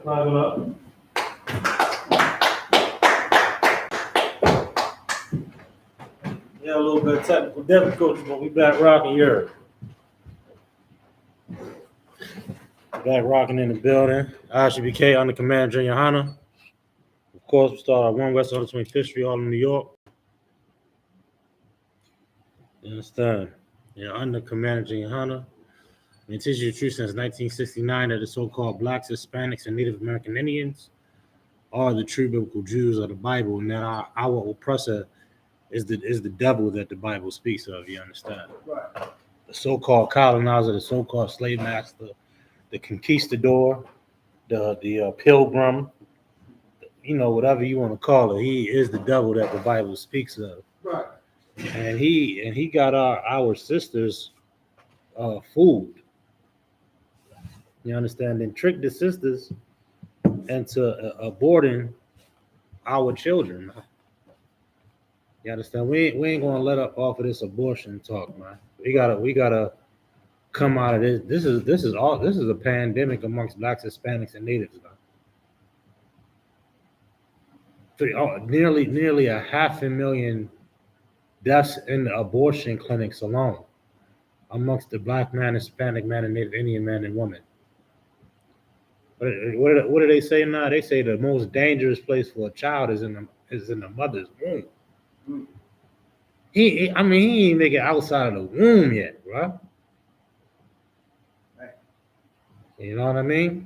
Live it up. Yeah, a little bit of technical difficulties, but we back rocking here. Back rocking in the building. ISUPK under Command Junior Hunter. Of course, we start at 1 West 125th Street, Harlem, New York. You understand? You're under Command Junior Hunter. And it teaches you the truth since 1969 that the so-called blacks, Hispanics, and Native American Indians are the true biblical Jews of the Bible, and that our oppressor is the devil that the Bible speaks of. You understand? Right. The so-called colonizer, the so-called slave master, the conquistador, the pilgrim, you know, whatever you want to call it, he is the devil that the Bible speaks of. Right. And he got our sisters fooled. You understand? And tricked the sisters into aborting our children. You understand? We ain't gonna let up off of this abortion talk, man. We gotta come out of this. This is a pandemic amongst blacks, Hispanics, and natives, man. Nearly 500,000 deaths in the abortion clinics alone amongst the black man, Hispanic man, and Native Indian man and woman. What do they say now? They say the most dangerous place for a child is in the mother's womb. Mm. He ain't make it outside of the womb yet, right? Right. You know what I mean?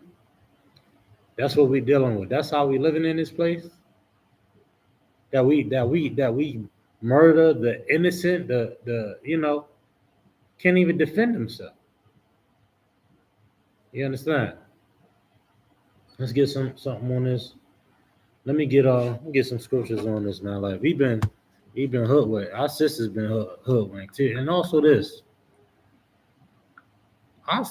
That's what we dealing with. That's how we living in this place. That we murder the innocent, the can't even defend himself. You understand? Let's get something on this. Let me get some scriptures on this, man. Like we've been hoodwinked. Our sisters been hoodwinked too, and also this. Our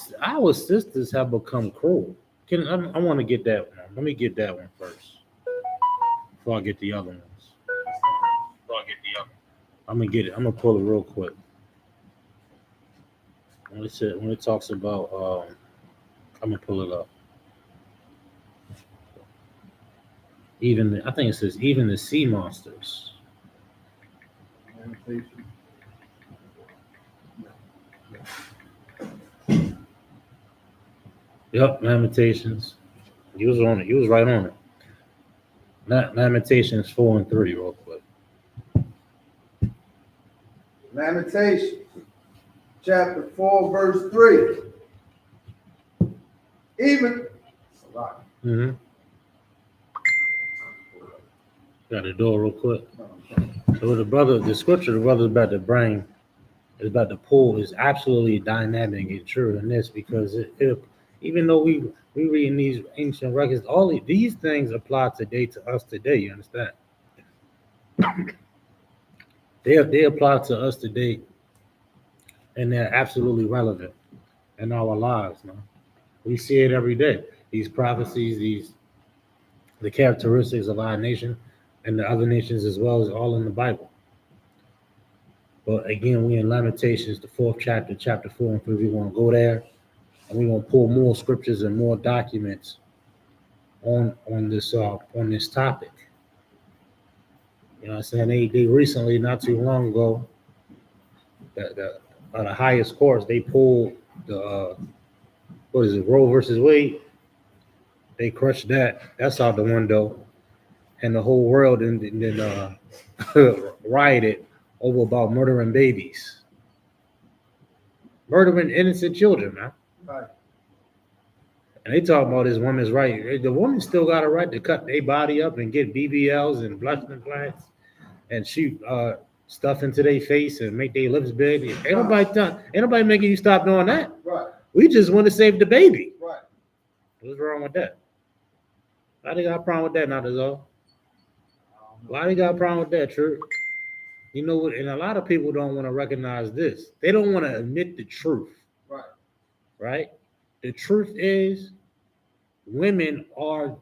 sisters have become cruel. I want to get that one. Let me get that one first before I get the other ones. I'm gonna get it. I'm gonna pull it real quick. When it talks about, I'm gonna pull it up. I think it says even the sea monsters. Yep, Lamentations. You was on it. You was right on it. Lamentations 4 and 3, real quick. Lamentations, chapter 4, verse 3. Even. Mm-hmm. Got the door real quick. So the scripture the brother's about to bring is about to pull is absolutely dynamic and true in this because even though we reading these ancient records, all of these things apply today to us today. You understand? They apply to us today, and they're absolutely relevant in our lives, man. We see it every day. These prophecies, the characteristics of our nation and the other nations as well as all in the Bible. But again, we in Lamentations, the 4th chapter, chapter 4 and 3. We want to go there, and we want to pull more scriptures and more documents on this topic. You know what I'm saying? They recently, not too long ago, the highest courts, they pulled the Roe versus Wade. They crushed that. That's out the window, and the whole world then rioted over about murdering babies, murdering innocent children, man. Right. And they talk about this woman's right. The woman still got a right to cut their body up and get BBLs and blushing implants and shoot stuff into their face and make their lips big. Ain't nobody making you stop doing that. Right. We just want to save the baby. Right. What's wrong with that? Why they got a problem with that, not all? Why they got a problem with that, True? You know what? And a lot of people don't want to recognize this. They don't want to admit the truth. Right. Right? The truth is women are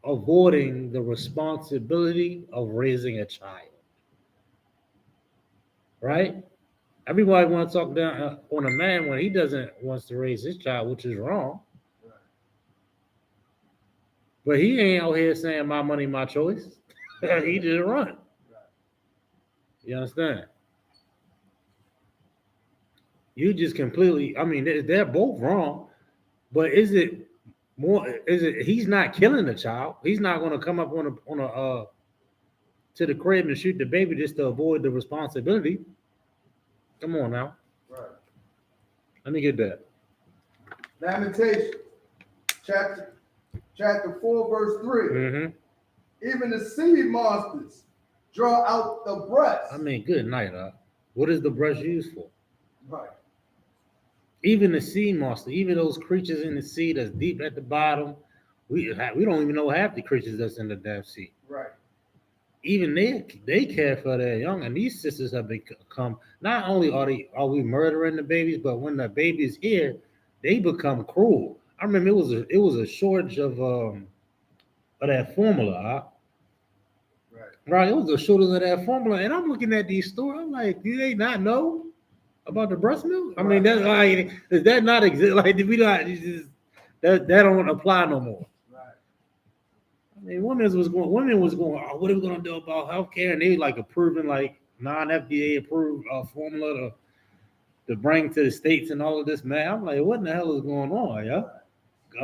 avoiding the responsibility of raising a child. Right? Everybody wants to talk down on a man when he wants to raise his child, which is wrong. But he ain't out here saying my money, my choice. He just run. You understand? You just completely. I mean, they're both wrong. But is it more? Is it? He's not killing the child. He's not going to come up on a to the crib and shoot the baby just to avoid the responsibility. Come on now. Right. Let me get that. Lamentations, chapter 4, verse 3. Mm-hmm. Even the sea monsters draw out the breast. I mean, good night, What is the breast used for? Right. Even the sea monster, even those creatures in the sea that's deep at the bottom, we don't even know half the creatures that's in the damn sea. Right. Even they care for their young, and these sisters have become. Not only are we murdering the babies, but when the baby's here, they become cruel. I remember it was a shortage of that formula. Right, it was a shortage of that formula, and I'm looking at these stores. I'm like, do they not know about the breast milk? I mean, that's like, does that not exist? Like, did we not just that don't apply no more? Right. I mean, women was going. Oh, what are we gonna do about healthcare? And they like approving like non-FDA approved formula to bring to the states and all of this. Man, I'm like, what in the hell is going on, yeah?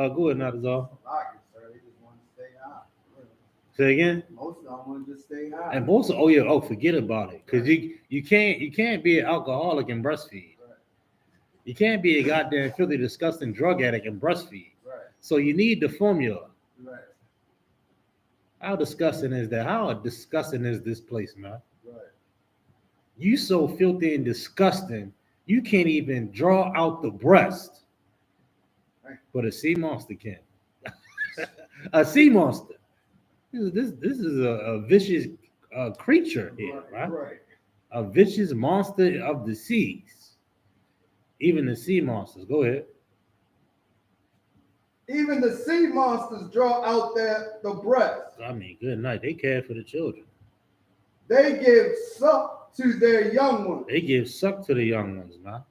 Go ahead, not all. Say again. Most of them want to just stay high. And forget about it, because you can't be an alcoholic and breastfeed. Right. You can't be a goddamn filthy, disgusting drug addict and breastfeed. Right. So you need the formula. Right. How disgusting is that? How disgusting is this place, man? Right. You so filthy and disgusting, you can't even draw out the breast. Right. But a sea monster can. A sea monster. This is a vicious creature here, right? Right. A vicious monster of the seas. Even the sea monsters. Go ahead. Even the sea monsters draw out the breast. I mean, good night. They care for the children. They give suck to their young ones. They give suck to the young ones, man.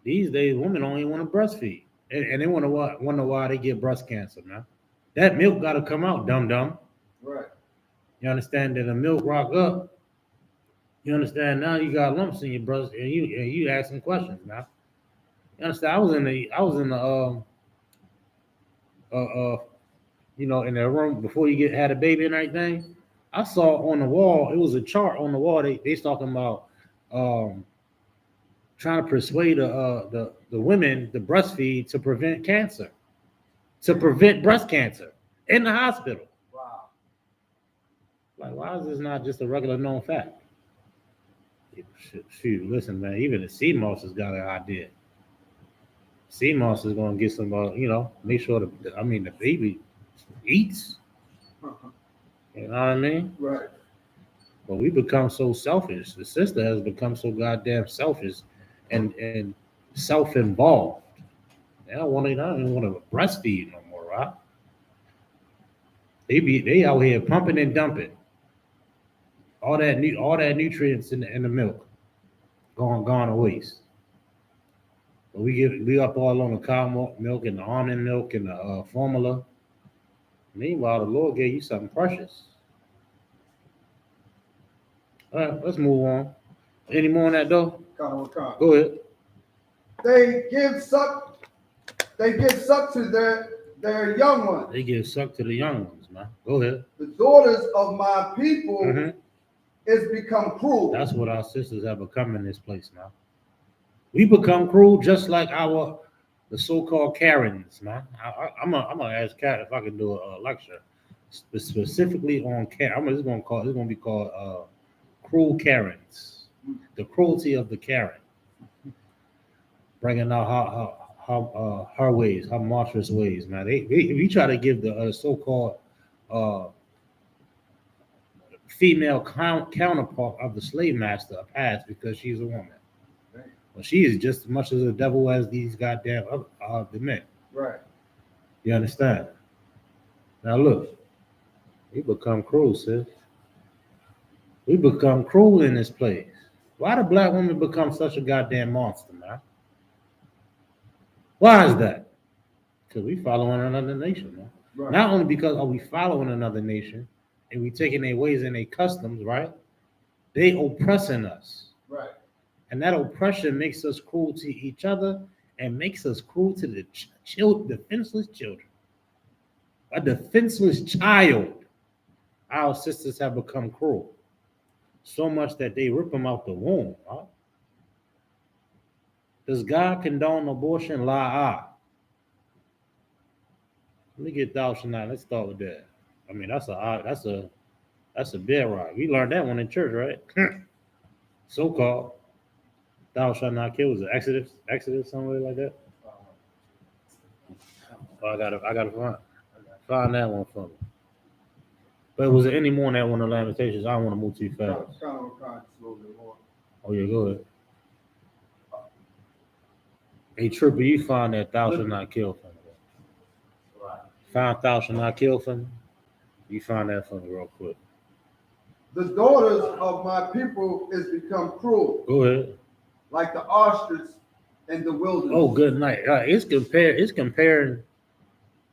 These days, women don't even want to breastfeed, and they wonder why they get breast cancer, man. That milk got to come out, dum-dum. Right. You understand that the milk rock up. You understand now you got lumps in your breast, and you asking questions now. You understand? I was in the in the room before you had a baby and everything. I saw on the wall, it was a chart on the wall. They talking about trying to persuade the women to breastfeed to prevent cancer. To prevent breast cancer in the hospital. Wow. Like, why is this not just a regular known fact? Shoot, listen, man, even the sea moss has got an idea. Sea moss is going to get some, make sure the baby eats. You know what I mean? Right. But we become so selfish. The sister has become so goddamn selfish and self-involved. I don't even want to breastfeed no more, right? They out here pumping and dumping all that nutrients in the milk gone to waste. But we up all on the cow milk and the almond milk and the formula. Meanwhile, the Lord gave you something precious. All right, let's move on. Any more on that though? Go ahead. They give suck to their young ones. They give suck to the young ones, man. Go ahead. The daughters of my people is become cruel. That's what our sisters have become in this place now. We become cruel just like the so-called Karens, man. I'm gonna ask Kat if I can do a lecture specifically on Karen. It's gonna be called cruel Karens. The cruelty of the Karen. Bringing out her ways, her monstrous ways, man. We try to give the so-called female counterpart of the slave master a pass because she's a woman. Right. Well, she is just as much as a devil as these goddamn the men. Right. You understand? Now look, we become cruel, sis. We become cruel in this place. Why do black women become such a goddamn monster, man? Why is that? Because we following another nation, man. Right. Not only because are we following another nation and we taking their ways and their customs, right? They oppressing us. Right. And that oppression makes us cruel to each other and makes us cruel to the defenseless children. A defenseless child, our sisters have become cruel. So much that they rip them out the womb. Huh? Does God condone abortion? La. Let me get thou shalt not. Let's start with that. I mean, that's a bedrock. We learned that one in church, right? So called. Thou shalt not kill. Was it Exodus, somewhere like that? Oh, I gotta find that one for me. But was there any more in that one of the Lamentations? I don't want to move too fast. Kind of a little bit more. Oh yeah, go ahead. Hey Trooper, you find that thou shalt not kill for me. Find thou shalt not kill for me. You find that for me real quick. The daughters of my people is become cruel, Go ahead. like the ostrich in the wilderness. Oh, good night. It's comparing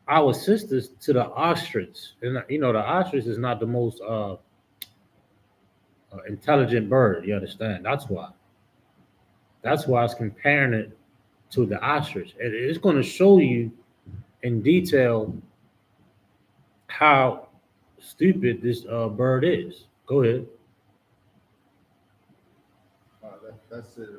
our sisters to the ostrich, and you know the ostrich is not the most intelligent bird. You understand? That's why. That's why it's comparing it to the ostrich. And it's going to show you in detail how stupid this bird is. Go ahead. That's it.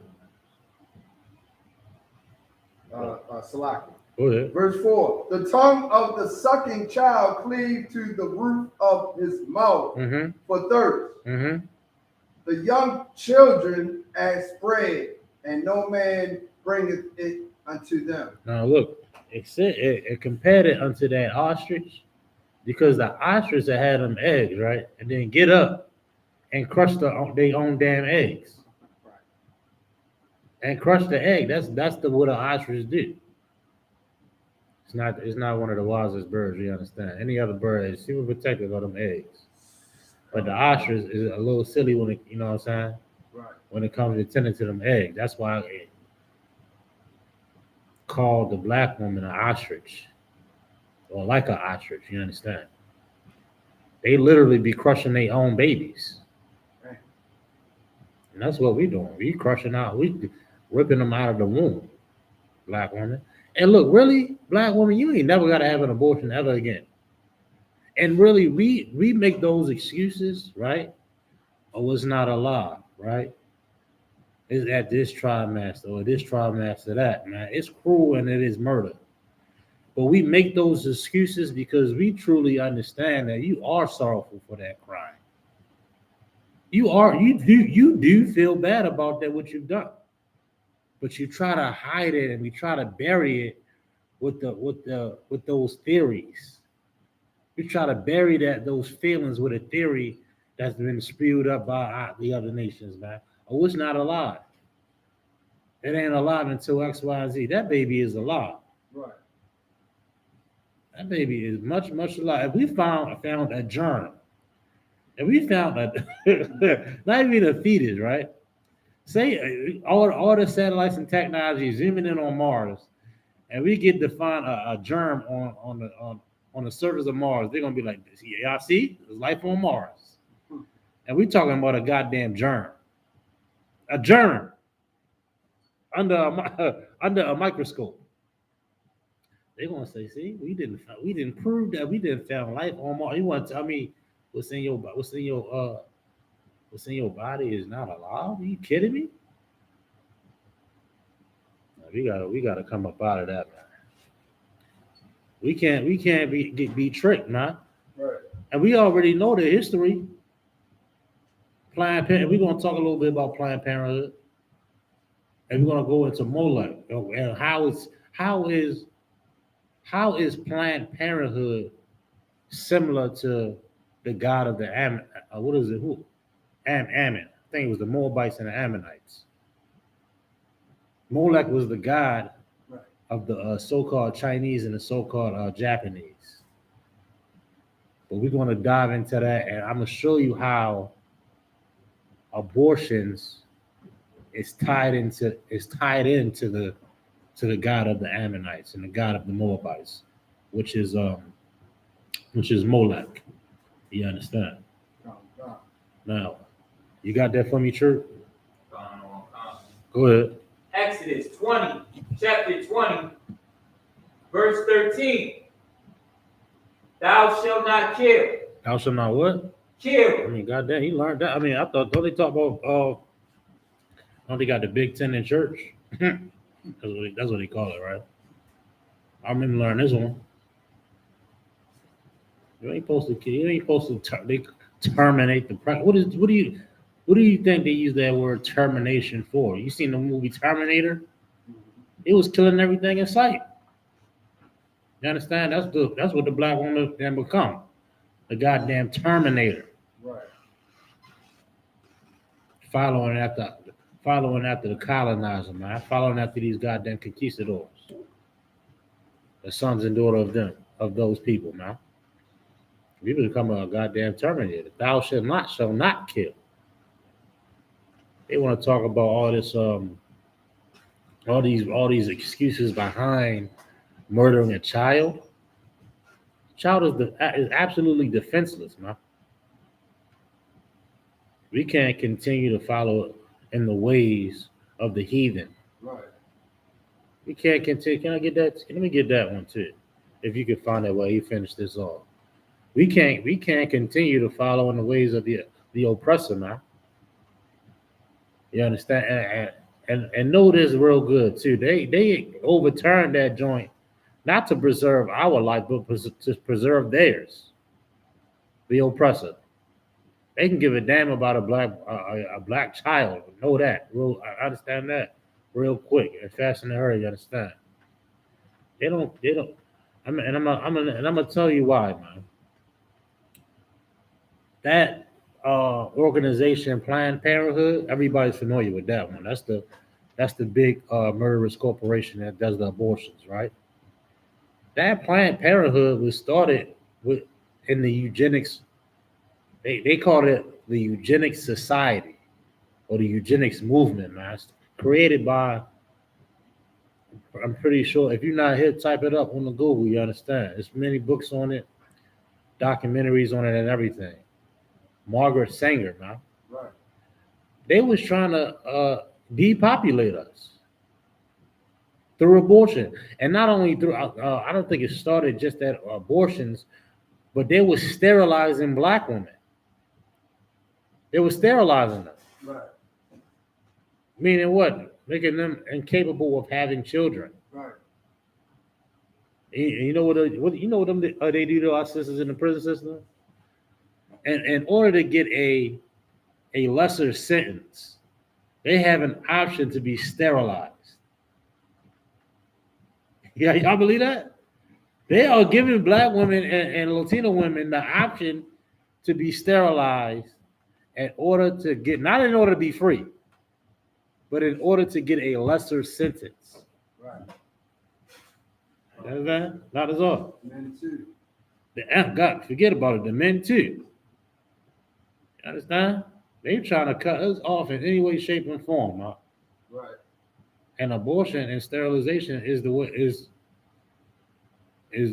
Salaki. Go ahead. Verse 4. The tongue of the sucking child cleave to the roof of his mouth for thirst. The young children as bread, and no man bringeth it unto them. Now look, it compared it unto that ostrich because the ostrich had them eggs, right? And then get up and crush their own damn eggs. And crush the egg. That's what an ostrich do. It's not one of the wisest birds, you understand. Any other bird is super protective of them eggs. But the ostrich is a little silly when it, you know what I'm saying? Right. When it comes to tending to them eggs. That's why it called the black woman an ostrich. Or like an ostrich, you understand? They literally be crushing their own babies. Right. And that's what we doing. We ripping them out of the womb, black woman. And look, really, black woman, you ain't never got to have an abortion ever again. And really, we make those excuses, right? Oh, it's not a law, right? It's at this trimester or this trimester that, man. It's cruel and it is murder. But we make those excuses because we truly understand that you are sorrowful for that crime. You do feel bad about that, what you've done. But you try to hide it and we try to bury it with those theories. We try to bury those feelings with a theory that's been spewed up by the other nations, man. Oh, it's not alive. It ain't alive until X, Y, and Z. That baby is alive. Right. That baby is much, much alive. If we found a germ, and we found not even a fetus, right? Say all the satellites and technology zooming in on Mars, and we get to find a germ on the surface of Mars, they're gonna be like, y'all see, there's life on Mars, and we talking about a goddamn germ, under a microscope. They're gonna say, see, we didn't prove that we didn't found life on Mars. You want to tell me what's in your body is not alive? Are you kidding me? We gotta come up out of that, man. We can't be tricked, man. Right. And we already know the history. Planned Parenthood. We're gonna talk a little bit about Planned Parenthood, and we're gonna go into Molec and how is Planned Parenthood similar to the god of the Ammon? What is it? Who? Ammon. I think it was the Moabites and the Ammonites. Molec was the god of the so-called Chinese and the so-called Japanese. But we're going to dive into that, and I'm going to show you how abortions is tied into the god of the Ammonites and the god of the Moabites, which is which is Molec. You understand? Now, you got that for me, Church? Go ahead. Exodus 20, chapter 20, verse 13. Thou shalt not kill. Thou shalt not what? Kill. I mean, goddamn, he learned that. I mean, I thought, don't they talk about, don't they got the Big Ten in church? That's what they call it, right? I remember learning this one. You ain't supposed to kill. You ain't supposed to terminate the practice. What do you think they use that word termination for? You seen the movie Terminator? It was killing everything in sight. You understand? That's what the black woman then become. The goddamn Terminator. Right. Following after the colonizer, man. Following after these goddamn conquistadors. The sons and daughters of those people, man. We become a goddamn Terminator. Thou shall not kill. They want to talk about all this, all these excuses behind murdering a child. Child is absolutely defenseless, man. We can't continue to follow in the ways of the heathen. Right. We can't continue. Can I get that? Let me get that one too. If you could find that way, you finish this off. We can't continue to follow in the ways of the oppressor, man. You understand? And know this real good too. They overturned that joint not to preserve our life, but to preserve theirs. The oppressor. They can give a damn about a black child. Know that. I understand that real quick and fast in a hurry. You understand? They don't. I'm gonna tell you why, man. That organization, Planned Parenthood, everybody's familiar with that one. That's the big murderous corporation that does the abortions, right? That Planned Parenthood was started in the eugenics. They called it the Eugenics Society or the Eugenics Movement, man. It's created by, I'm pretty sure, if you're not here, type it up on the Google, you understand. There's many books on it, documentaries on it and everything. Margaret Sanger, man. Right. They was trying to depopulate us through abortion. And not only through, I don't think it started just at abortions, but they were sterilizing black women. They were sterilizing them. Right. Meaning what? Making them incapable of having children. Right. You know what they do to our sisters in the prison system? And in order to get a lesser sentence, they have an option to be sterilized. Yeah, y'all believe that? They are giving black women and Latino women the option to be sterilized in order to get, not in order to be free, but in order to get a lesser sentence. Right. You understand? Not as all. Men too. God, forget about it. The men too. You understand? They're trying to cut us off in any way, shape, and form. Huh? Right. And abortion and sterilization is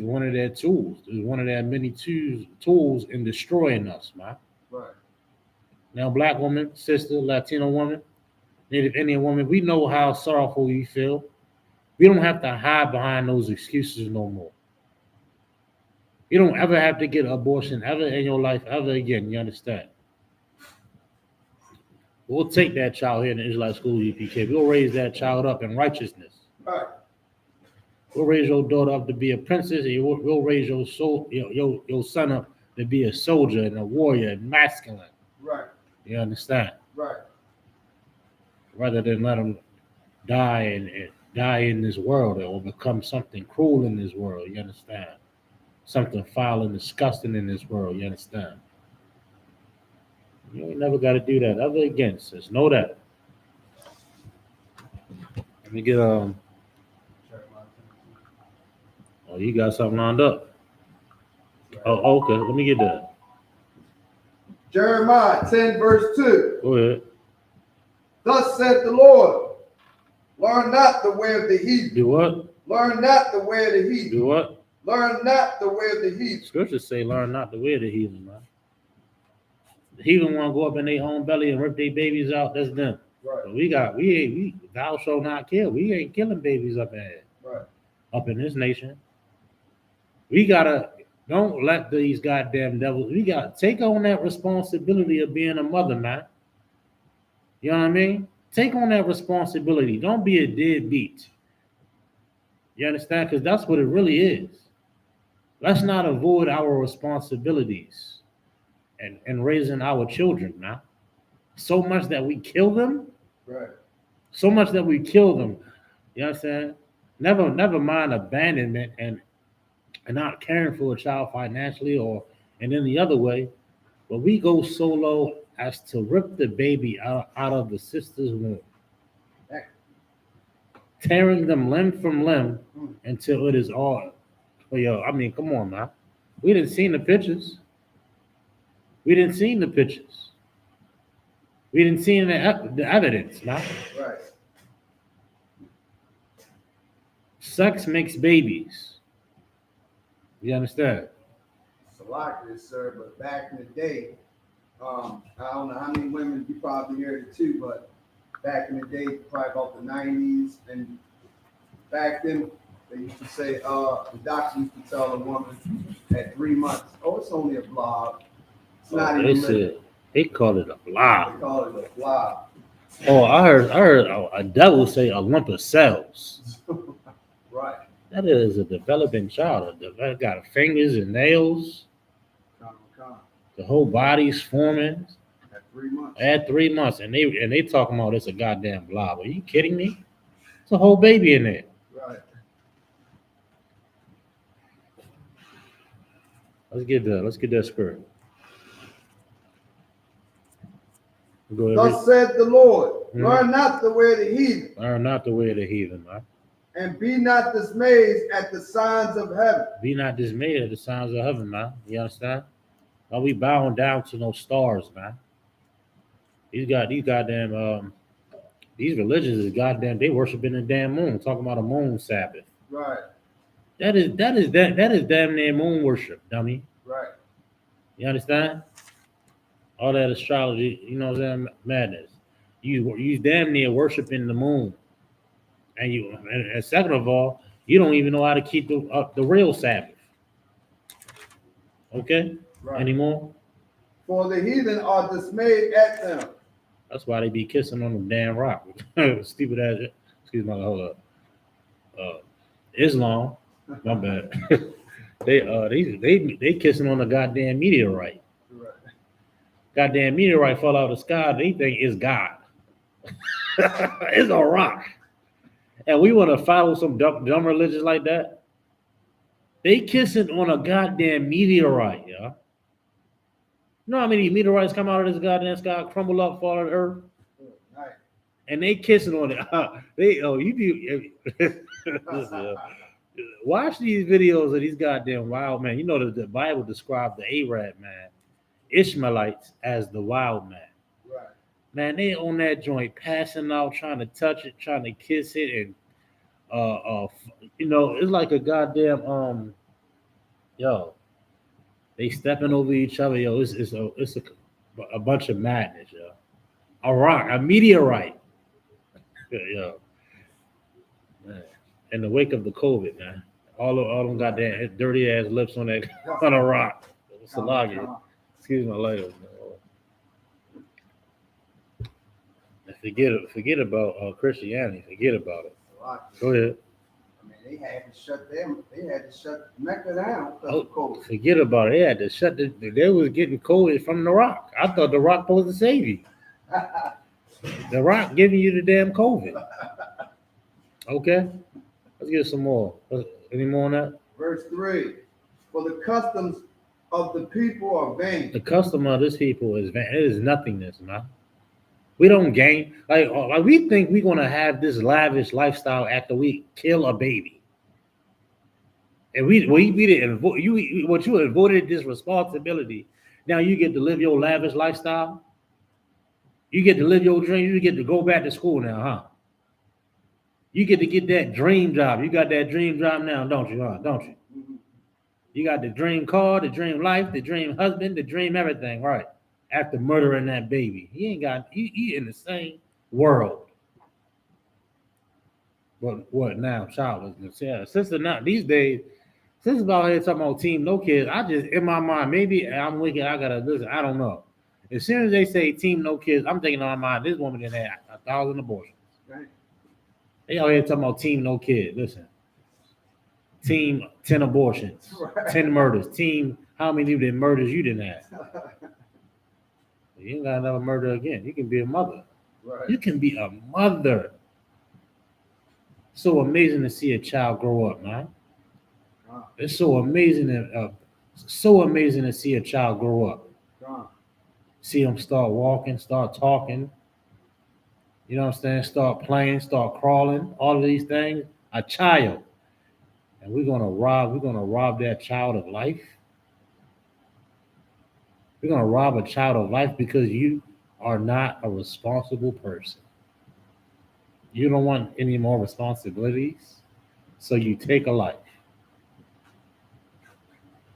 one of their tools. Is one of their many tools in destroying us, man. Right. Now, black woman, sister, Latino woman, Native Indian woman, we know how sorrowful we feel. We don't have to hide behind those excuses no more. You don't ever have to get an abortion ever in your life ever again. You understand? We'll take that child here in the Israelite school, ISUPK. We'll raise that child up in righteousness. Right. We'll raise your daughter up to be a princess, and we'll raise your son up to be a soldier and a warrior and masculine. Right. You understand? Right. Rather than let them die in this world or become something cruel in this world. You understand? Something foul and disgusting in this world. You understand? You ain't never got to do that ever again, sis. Know that. Let me get Oh, you got something lined up. Oh, okay. Let me get that. Jeremiah 10 verse 2. Go ahead. Thus saith the Lord, learn not the way of the heathen. Do what? Learn not the way of the heathen. Do what? Learn not the way of the heathen. Scriptures say, learn not the way of the heathen, man. The heathen want to go up in their own belly and rip their babies out. That's them. Right. But thou shalt not kill. We ain't killing babies up in here. Right. Up in this nation. Don't let these goddamn devils, we got to take on that responsibility of being a mother, man. You know what I mean? Take on that responsibility. Don't be a deadbeat. You understand? Because that's what it really is. Let's not avoid our responsibilities and raising our children, man. So much that we kill them. Right. So much that we kill them. You know what I'm saying? Never mind abandonment and not caring for a child financially or in any other way, but we go so low as to rip the baby out of the sister's womb, tearing them limb from limb until it is all. Well, yo, I mean, come on, man. We didn't see the pictures. We didn't see the pictures. We didn't see the evidence, man. Right. Sex makes babies. You understand? It's a lot, sir, but back in the day, I don't know how many women you probably heard it too, but back in the day, probably about the 90s, and back then, they used to say, the doctor used to tell a woman at 3 months, oh, it's only a blob. It's not even living. They call it a blob. They call it a blob. Oh, I heard a devil say a lump of cells. Right. That is a developing child. It got fingers and nails. The whole body's forming. At 3 months. At 3 months, and they talking about it's a goddamn blob. Are you kidding me? It's a whole baby in there. Right. Let's get that spirit. Thus said the Lord, learn not the way of the heathen. Learn not the way of the heathen, man. And be not dismayed at the signs of heaven. Be not dismayed at the signs of heaven, man. You understand? Are we bowing down to no stars, man? These goddamn these religions is goddamn, they worshiping the damn moon, talking about a moon Sabbath. Right. That is damn near moon worship, dummy. Right. You understand? All that astrology, you know what I'm saying? Madness. You damn near worshiping the moon. And second of all, you don't even know how to keep the real Sabbath. Okay? Right. Anymore? For the heathen are dismayed at them. That's why they be kissing on the damn rock. Stupid ass. Excuse my hold up. Islam. My bad. they kissing on the goddamn meteorite. Right. Goddamn meteorite fall out of the sky. They think it's God. It's a rock. And we want to follow some dumb religions like that. They kissing on a goddamn meteorite, y'all. You know how many meteorites come out of this goddamn sky, crumble up, fall to earth? Right. And they kissing on it. Watch these videos of these goddamn wild men. You know the Bible described the Arab man, Ishmaelites, as the wild man. Right. Man, they on that joint, passing out, trying to touch it, trying to kiss it, and it's like a goddamn they stepping over each other, yo. It's a bunch of madness, yo. A rock, a meteorite, yo. Man. In the wake of the COVID, man, all them goddamn dirty ass lips on that on a rock. Salagi. Excuse my language. Forget about Christianity. Forget about it. Go ahead. I mean, they had to shut Mecca down because of COVID. Forget about it. They had to shut they was getting COVID from the rock. I thought the rock supposed to save you. The rock giving you the damn COVID. Okay. Let's get some more. Any more on that? Verse 3. For the customs of the people are vain. The custom of this people is vain. It is nothingness, man. We don't gain. Like we think we're gonna have this lavish lifestyle after we kill a baby. And we didn't vote. You avoided this responsibility. Now you get to live your lavish lifestyle. You get to live your dream. You get to go back to school now, huh? You get to get that dream job. You got that dream job now, don't you? Huh? Don't you? Mm-hmm. You got the dream car, the dream life, the dream husband, the dream everything, right? After murdering that baby. He in the same world. But what now? Childlessness. Yeah. Sister not these days, since about here talking about team no kids, I just in my mind, maybe I'm wicked, I gotta listen, I don't know. As soon as they say team no kids, I'm thinking in my mind, this woman didn't have 1,000 abortions. Right. They out here talking about team no kid. Listen. Team 10 abortions, Right. 10 murders. Team how many murders you didn't have? You ain't got another murder again. You can be a mother. Right. You can be a mother. So amazing to see a child grow up, man. Wow. It's so amazing to see a child grow up. Wow. See them start walking, start talking. You know what I'm saying? Start playing, start crawling. All of these things. A child. And we're gonna rob that child of life. We're gonna rob a child of life because you are not a responsible person. You don't want any more responsibilities, so you take a life.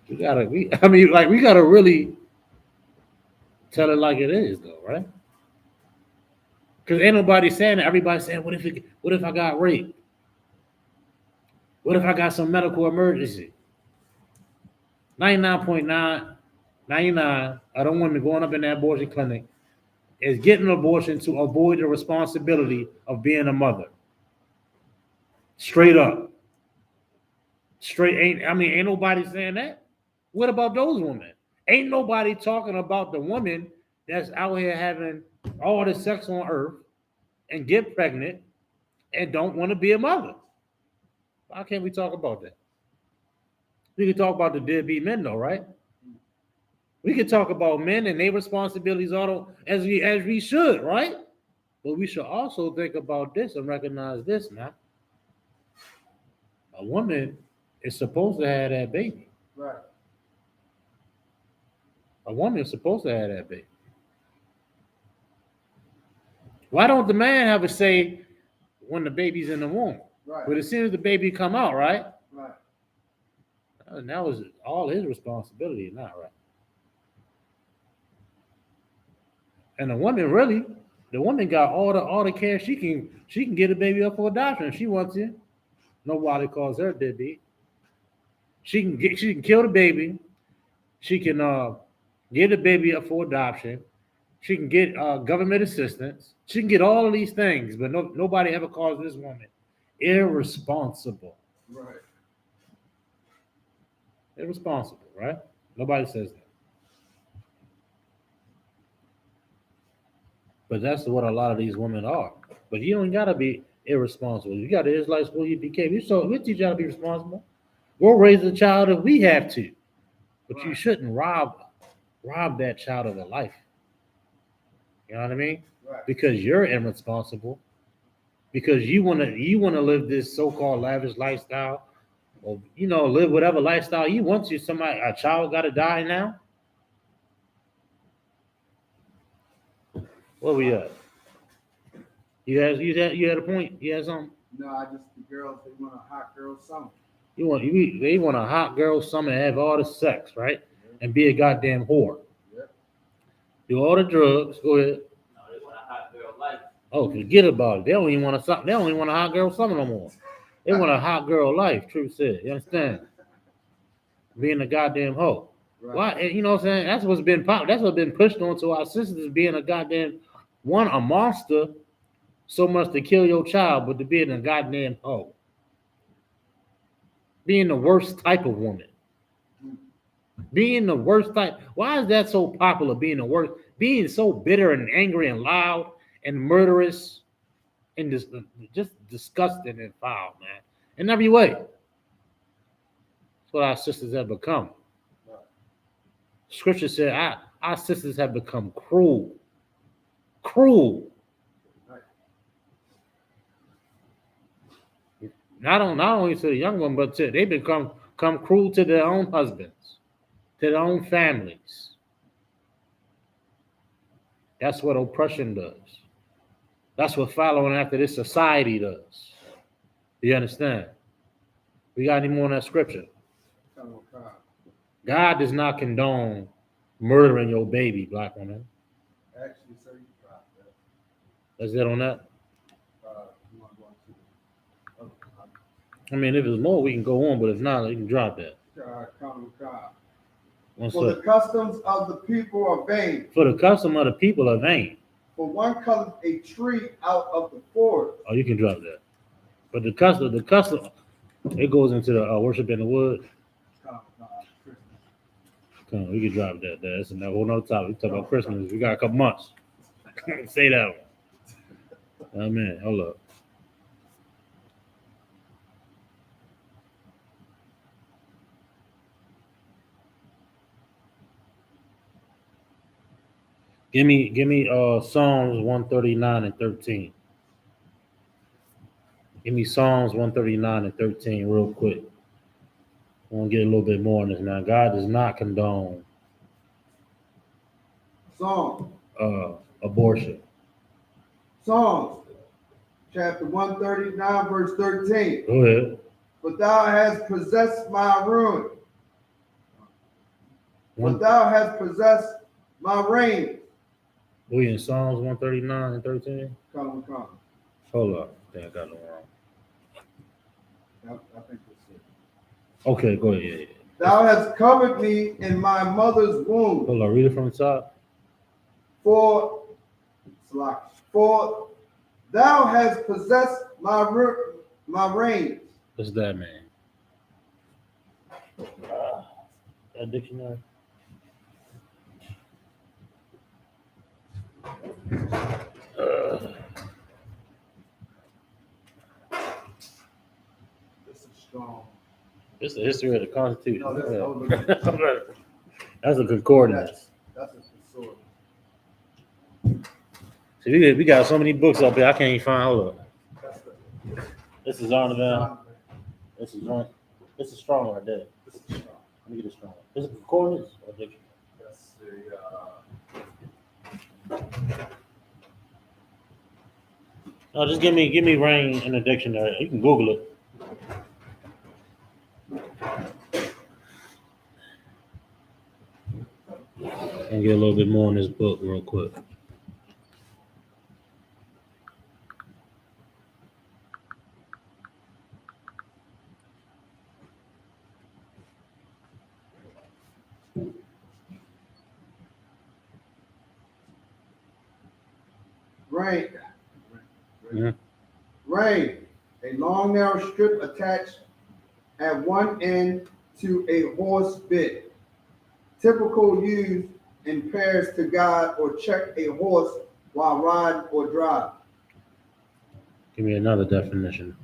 We gotta really tell it like it is, though, right? Because ain't nobody saying that. Everybody's saying, what if I got raped? What if I got some medical emergency? 99.999 of them women going up in that abortion clinic is getting an abortion to avoid the responsibility of being a mother. Straight up. Ain't nobody saying that. What about those women? Ain't nobody talking about the woman that's out here having all the sex on earth and get pregnant and don't want to be a mother. Why can't we talk about that? We can talk about the deadbeat men, though, right? We can talk about men and their responsibilities as we should, right? But we should also think about this and recognize this now. A woman is supposed to have that baby. Right. A woman is supposed to have that baby. Why don't the man have a say when the baby's in the womb? Right. But as soon as the baby come out, right? Right. And that was all his responsibility now, right? And the woman got all the care she can get a baby up for adoption if she wants to. Nobody calls her deadbeat. She can kill the baby. She can get the baby up for adoption. She can get government assistance. She can get all of these things, but nobody ever calls this woman irresponsible. Right. Irresponsible, right? Nobody says that. But that's what a lot of these women are. But you don't gotta be irresponsible. You got the Israelite school you became. We teach you how to be responsible. We'll raise a child if we have to. But Right. you shouldn't rob that child of a life. You know what I mean? Right. Because you're irresponsible. Because you wanna live this so-called lavish lifestyle, or live whatever lifestyle you want to. A child gotta die now. Where we at? You had a point? You had something? No, the girls, they want a hot girl summer. They want a hot girl summer and have all the sex, right? And be a goddamn whore. Yep. Do all the drugs. Go ahead. No, they want a hot girl life. Oh, forget about it. They don't even want a hot girl summer no more. They want a hot girl life. Truth said. You understand? Being a goddamn hoe. Right. Why? You know what I'm saying? That's what's been pushed onto our sisters, being a goddamn a monster, so much to kill your child, but to be a goddamn hoe. Being the worst type of woman. Being the worst type. Why is that so popular? Being the worst, being so bitter and angry and loud and murderous and just disgusting and foul, man. In every way. That's what our sisters have become. Scripture said our sisters have become cruel. Cruel. Not only to the young one, but they become cruel to their own husbands, to their own families. That's what oppression does. That's what following after this society does. Do you understand? We got any more on that scripture? God does not condone murdering your baby, black woman. Actually, sir, you dropped that. That's it on that. You want to go into the I mean, if there's more, we can go on, but if not, you can drop that. common car. One For the sec. customs of the people are vain. For the custom of the people are vain. For one cutteth a tree out of the forest. Oh, you can drop that. But the custom, it goes into the worship in the wood. Common car, Christmas. Come on, we can drop that. That's a whole nother topic. We talk about Christmas. We got a couple months. Say that one. Oh man, hold up. Give me Psalms 139 and 13. Give me Psalms 139 and 13 real quick. I want to get a little bit more on this now. God does not condone Psalms. Abortion. Psalms, chapter 139, verse 13. Go ahead. But thou hast possessed my ruin. But thou hast possessed my reign. We in Psalms 139 and 13? Come. Hold up. I think I got it wrong. I think that's it. Okay, go ahead. Yeah. Thou hast covered me in my mother's womb. Hold on, read it from the top. For thou hast possessed my reins. What's that, man? That dictionary? This is strong. It's the history of the Constitution. No, that's That's a concordance. That's a sword. See, we got so many books up here, I can't even find. Hold up. That's the This is Arnold. This is one. This is strong right there. This is strong. Let me get it strong. Is it concordance or dictionary? That's No, just give me rain in the dictionary. You can Google it. And get a little bit more in this book real quick. Rein. Mhm. Rein, a long narrow strip attached at one end to a horse bit. Typical used in pairs to guide or check a horse while riding or driving. Give me another definition.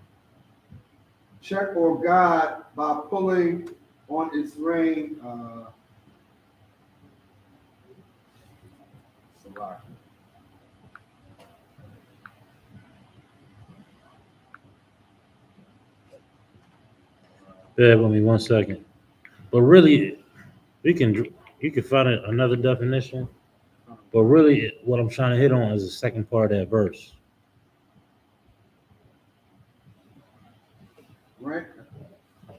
Check or guide by pulling on its rein. Bear with me 1 second. But really, you can find another definition. But really, what I'm trying to hit on is the second part of that verse.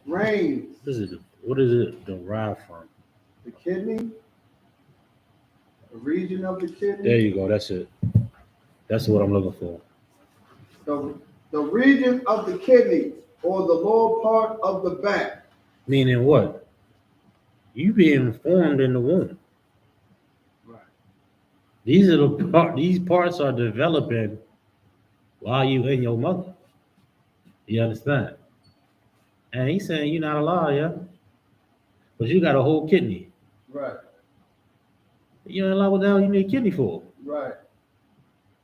Reins. What is it derived from? The kidney. The region of the kidney. There you go. That's it. That's what I'm looking for. The region of the kidneys or the lower part of the back. Meaning what? You being formed in the womb. Right. These parts are developing while you in your mother. You understand? And he's saying you're not alive, yeah? But you got a whole kidney. Right. You ain't alive, what the hell you need a kidney for? Right.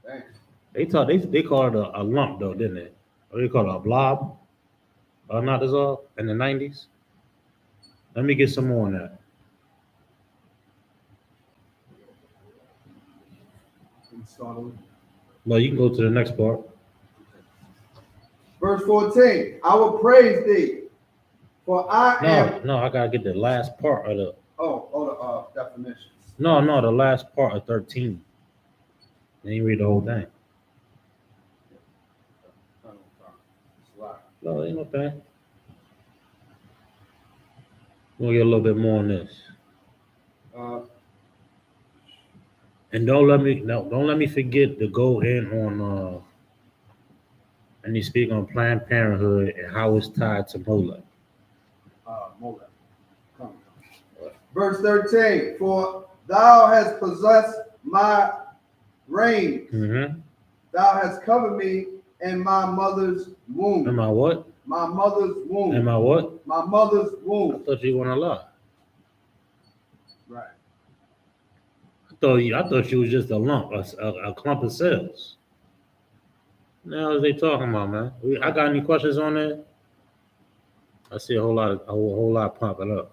Thanks. They call it a lump though, didn't they? Or they call it a blob? Or not as all in the 90s? Let me get some more on that. No, you can go to the next part. Verse 14. I will praise thee, for I am. No, I gotta get the last part of the. The definitions. No, the last part of 13. Then you read the whole thing. No, ain't no thing. We'll get a little bit more on this. Uh, And don't let me forget to go in on and you speak on Planned Parenthood and how it's tied to Molec. Molec. Come. Verse 13, for thou hast possessed my reign. Mm-hmm. Thou hast covered me in my mother's womb. Am I what? My mother's womb. Am I what? My mother's I womb. thought you want to lie. Right. I thought you was just a lump, a clump of cells. Now, what are they talking about, man? I got any questions on that? I see a whole lot popping up.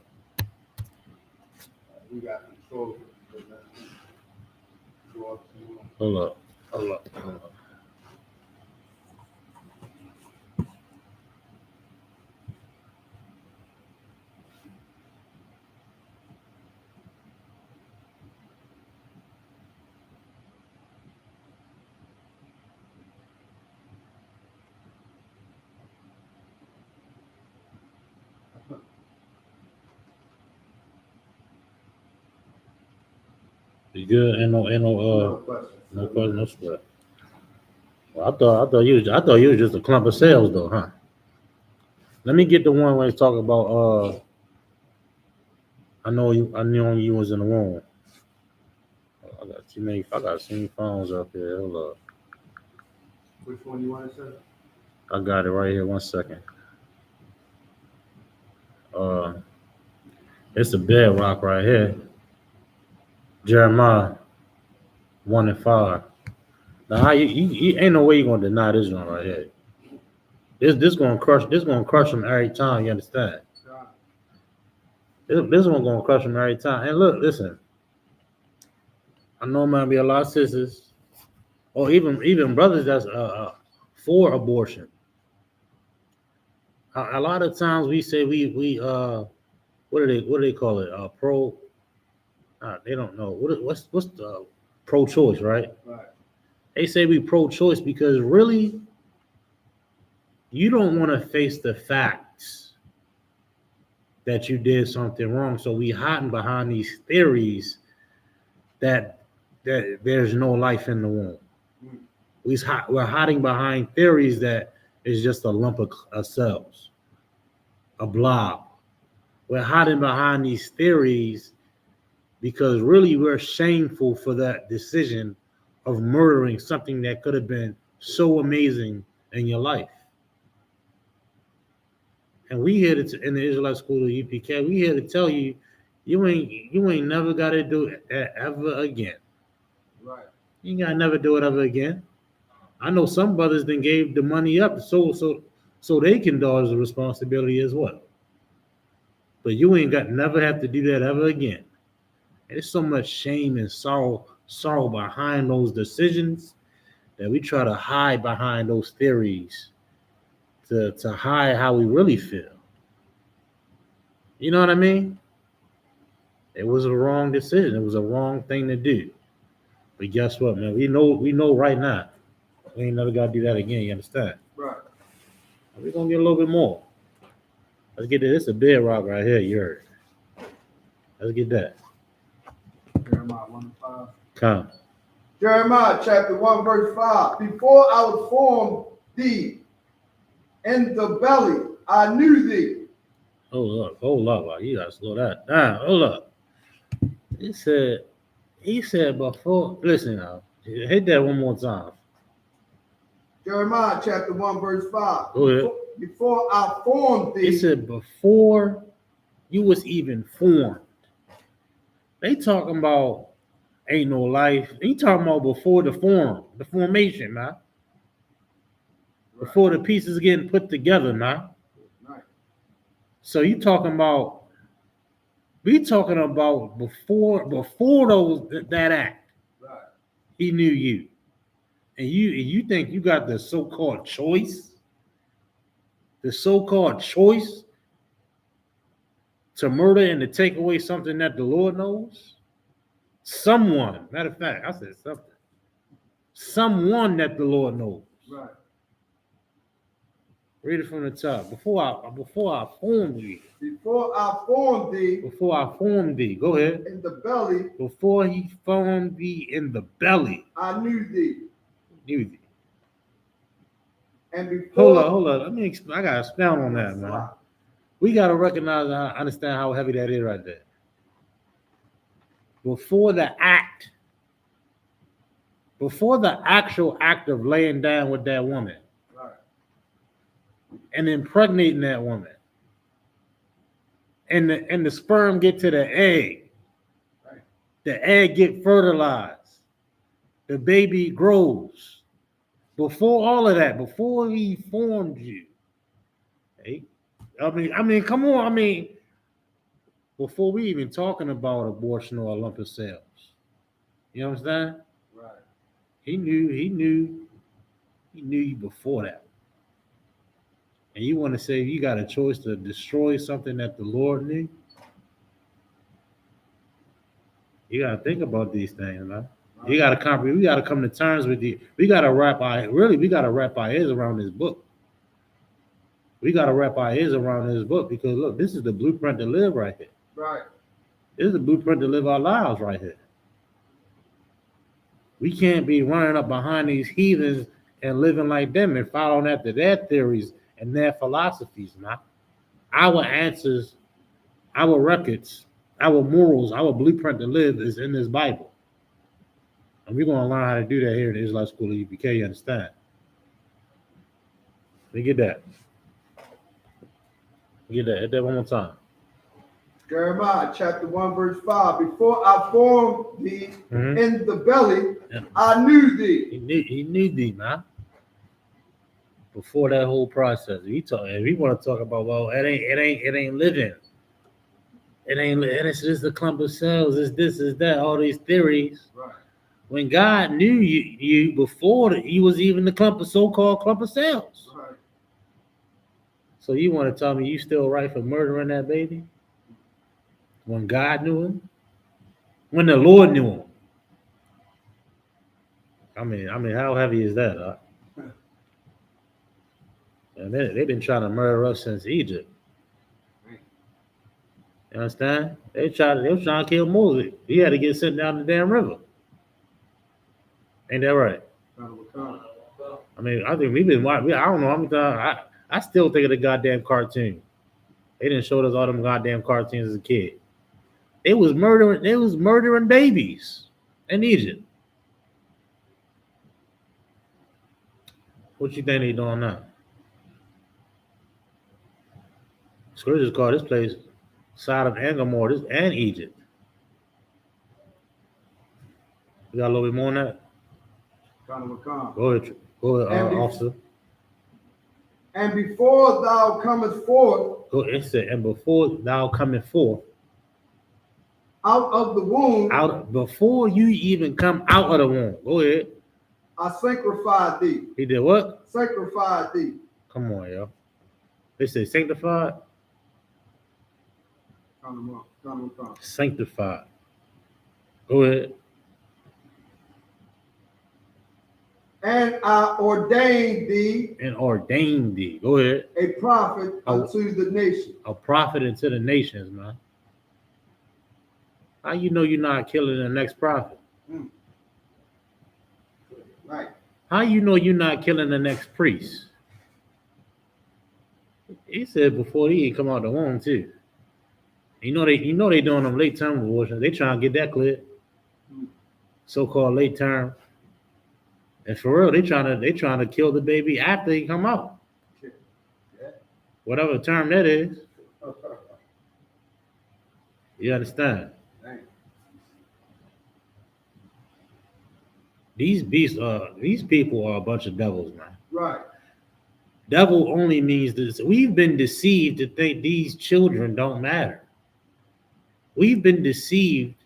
We got control. Hold up. You good? No no question, no sweat. Well, I thought you was just a clump of cells, though, huh? Let me get the one where he's talking about. I know you was in the womb. I got too many phones up here. Hold up. Which one you want to say? I got it right here. 1 second. It's a bedrock right here. Jeremiah 1 and 5. Now, how you ain't no way you gonna deny this one right here. This gonna crush them every time. You understand? This one gonna crush them every time. And look, listen. I know might be a lot of sisters, or even brothers that's for abortion. A lot of times we say we what do they call it? Pro. They don't know what's the pro-choice, right? Right. They say we pro-choice because really you don't want to face the facts that you did something wrong. So we hiding behind these theories that there's no life in the womb. We're hiding behind theories that is just a lump of cells, a blob. We're hiding behind these theories because really we're shameful for that decision of murdering something that could have been so amazing in your life. And we here in the Israelite School of UPK, we here to tell you, you ain't never got to do it ever again. Right. You ain't got to never do it ever again. I know some brothers then gave the money up so they can dodge the responsibility as well. But you ain't got never have to do that ever again. And there's so much shame and sorrow behind those decisions that we try to hide behind those theories to hide how we really feel. You know what I mean? It was a wrong decision. It was a wrong thing to do. But guess what, man? We know right now. We ain't never got to do that again. You understand? Right. We're going to get a little bit more. Let's get this. It's a bedrock right here. You heard. Let's get that. Jeremiah 1:5. Come. Jeremiah chapter 1, verse 5. Before I was formed thee in the belly, I knew thee. Hold up. You gotta slow that down. Hold up. He said before. Listen now. Hit that one more time. Jeremiah chapter 1, verse 5. Go ahead. Before I formed thee. He said before you was even formed. They talking about ain't no life. He talking about before the formation, man. Right. Before the pieces getting put together, man. Right. So we talking about before that act. Right. He knew you. And you think you got the so-called choice? The so-called choice to murder and to take away something that the Lord knows? Someone, matter of fact, I said something. Someone that the Lord knows. Right. Read it from the top. Before I formed thee. Before I formed thee. Before I formed thee. Go ahead. In the belly. Before he formed thee in the belly. I knew thee. Knew thee. And before. Hold up. I gotta expound on that, man. We gotta recognize and understand how heavy that is right there. Before the actual act of laying down with that woman. And impregnating that woman, and the sperm get to the egg, right. The egg get fertilized, the baby grows. Before all of that, before he formed you, hey, I mean, come on, before we even talking about abortion or a lump of cells, you understand? Right. He knew you before that. And you want to say you got a choice to destroy something that the Lord knew? You got to think about these things, man. You got to comprehend. We got to come to terms with you. We got to wrap our heads around this book. We got to wrap our heads around this book because look, this is the blueprint to live right here. Right. This is the blueprint to live our lives right here. We can't be running up behind these heathens and living like them and following after their theories and their philosophies, man. Our answers, our records, our morals, our blueprint to live is in this Bible. And we're going to learn how to do that here at the Israelite School of ISUPK, you understand? Let me get that. Hit that one more time. Jeremiah chapter 1, verse 5. Before I formed thee in the belly, I knew thee. He knew thee, man. Before that whole process, we want to talk about, well, it ain't living. It's just a clump of cells. It's this, it's that, all these theories. Right. When God knew you before you was even the so-called clump of cells. Right. So you want to tell me you still right for murdering that baby? When God knew him? When the Lord knew him? I mean, how heavy is that, huh? And they've been trying to murder us since Egypt. You understand? They were trying to kill Moses. He had to get sent down the damn river. Ain't that right? I mean, I think we've been watching. I don't know how many times. I still think of the goddamn cartoon. They didn't show us all them goddamn cartoons as a kid. They was murdering babies in Egypt. What you think they doing now? Scriptures call this place Sodom and Gomorrah and Egypt. You got a little bit more on that? Go ahead, officer. And before thou comest forth. It said, and before thou comest forth. Out of the womb. Before you even come out of the womb. Go ahead. I sanctified thee. He did what? Sanctified thee. Come on, yo. They say sanctified. Sanctified. Go ahead. And I ordained thee. And ordained thee. Go ahead. A prophet unto the nations. A prophet unto the nations, man. How you know you're not killing the next prophet? Right. How you know you're not killing the next priest? He said before he ain't come out the womb too. You know they doing them late term abortions. They trying to get that cleared. So-called late term. And for real, they trying to kill the baby after he come out. Whatever term that is. You understand? These people are a bunch of devils, man. Right. Devil only means this. We've been deceived to think these children don't matter. We've been deceived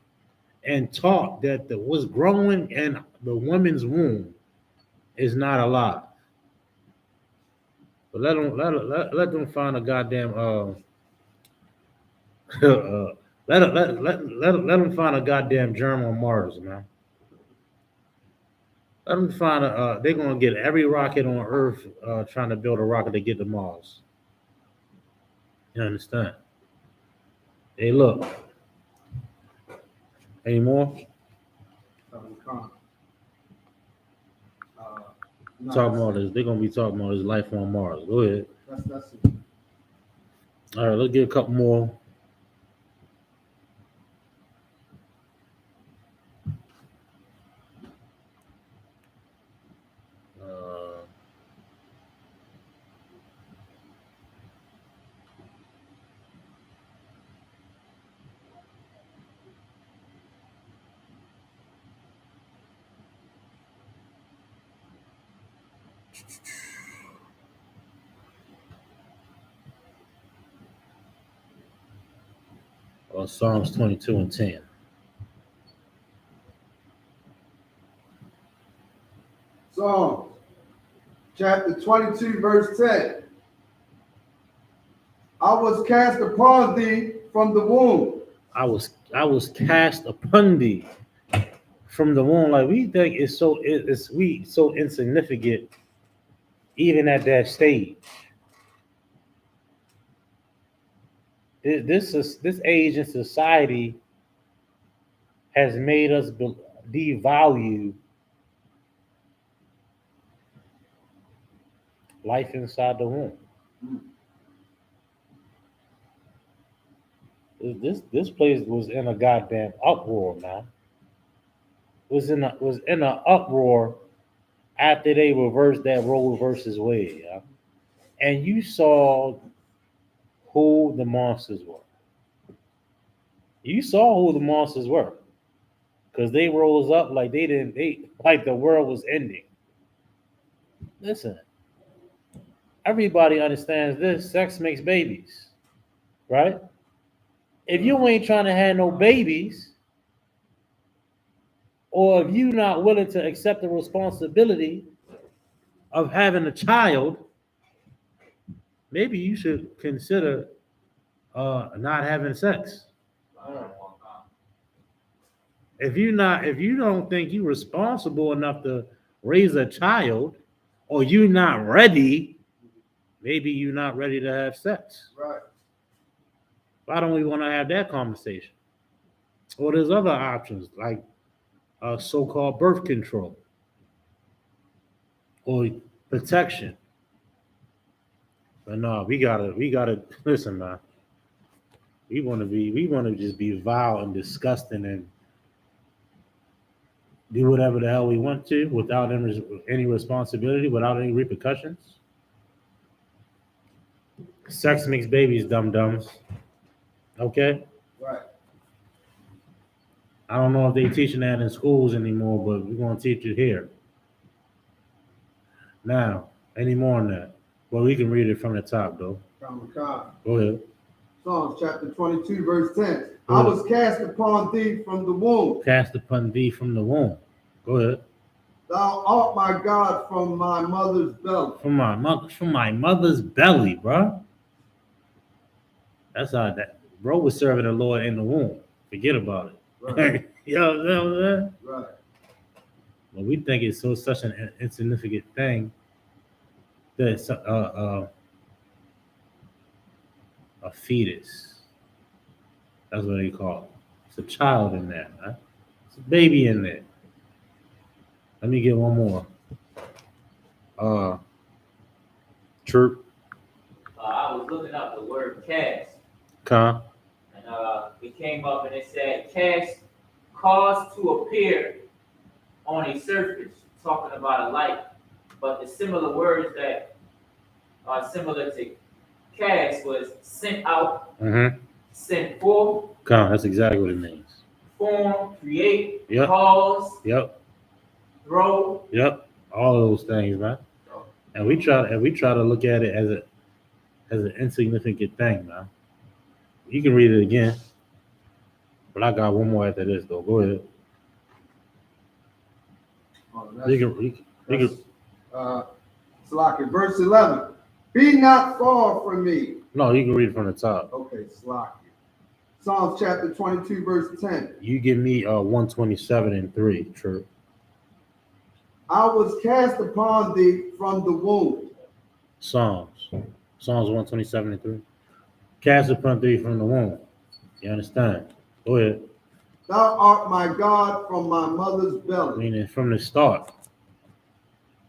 and taught that what's growing in the woman's womb is not alive. But let them find a goddamn let them find a goddamn germ on Mars, man. Let them find a. They're gonna get every rocket on Earth trying to build a rocket to get to Mars. You understand? Hey, look. Any more? No, Talking about this. They're gonna be talking about his life on Mars. Go ahead. that's it. All right, let's get a couple more. Uh, Psalms 22 and 10. Psalms chapter 22, verse 10. I was cast upon thee from the womb. I was cast upon thee from the womb. Like we think it's we so insignificant even at that stage. This age in society has made us devalue life inside the womb. This place was in a goddamn uproar, man. Was in an uproar after they reversed that Roe versus Wade, yeah? And you saw who the monsters were. You saw who the monsters were, because they rose up like they like the world was ending. Listen, everybody understands this. Sex makes babies, right? If you ain't trying to have no babies, or if you're not willing to accept the responsibility of having a child, maybe you should consider not having sex. If you don't think you're responsible enough to raise a child, or you're not ready, maybe you're not ready to have sex. Right. Why don't we want to have that conversation? Or there's other options like so-called birth control or protection. But no, we gotta listen, man. We want to just be vile and disgusting and do whatever the hell we want to without any responsibility, without any repercussions. Sex makes babies, dum dums. Okay. Right. I don't know if they're teaching that in schools anymore, but we're gonna teach it here. Now, any more on that? Well, we can read it from the top though. Go ahead. Psalms chapter 22, verse 10. I was cast upon thee from the womb. Cast upon thee from the womb. Go ahead. Thou art my God from my mother's belly. From my mother's belly, bro. That's how that bro was serving the Lord in the womb. Forget about it. Right. You know what I'm saying? Right. But we think it's such an insignificant thing that it's a fetus. That's what they call it. It's a child in there, man. It's a baby in there. Let me get one more. Chirp. I was looking up the word cast, Con. and it came up and it said cast cause to appear on a surface, talking about a light. But the similar words that are similar to cast was sent out, sent forth, Con. That's exactly what it means. form, create, Yep. cause, Yep. throw. Yep. All of those things, man. And we try to look at it as an insignificant thing, man. You can read it again, but I got one more after this though. Go ahead. You can. Slaki, verse 11. Be not far from me. No, you can read it from the top. Okay, Slaki. Psalms chapter 22, verse 10. You give me 127 and 3, true. I was cast upon thee from the womb. Psalms 127 and 3. Cast upon thee from the womb. You understand? Go ahead. Thou art my God from my mother's belly. Meaning from the start,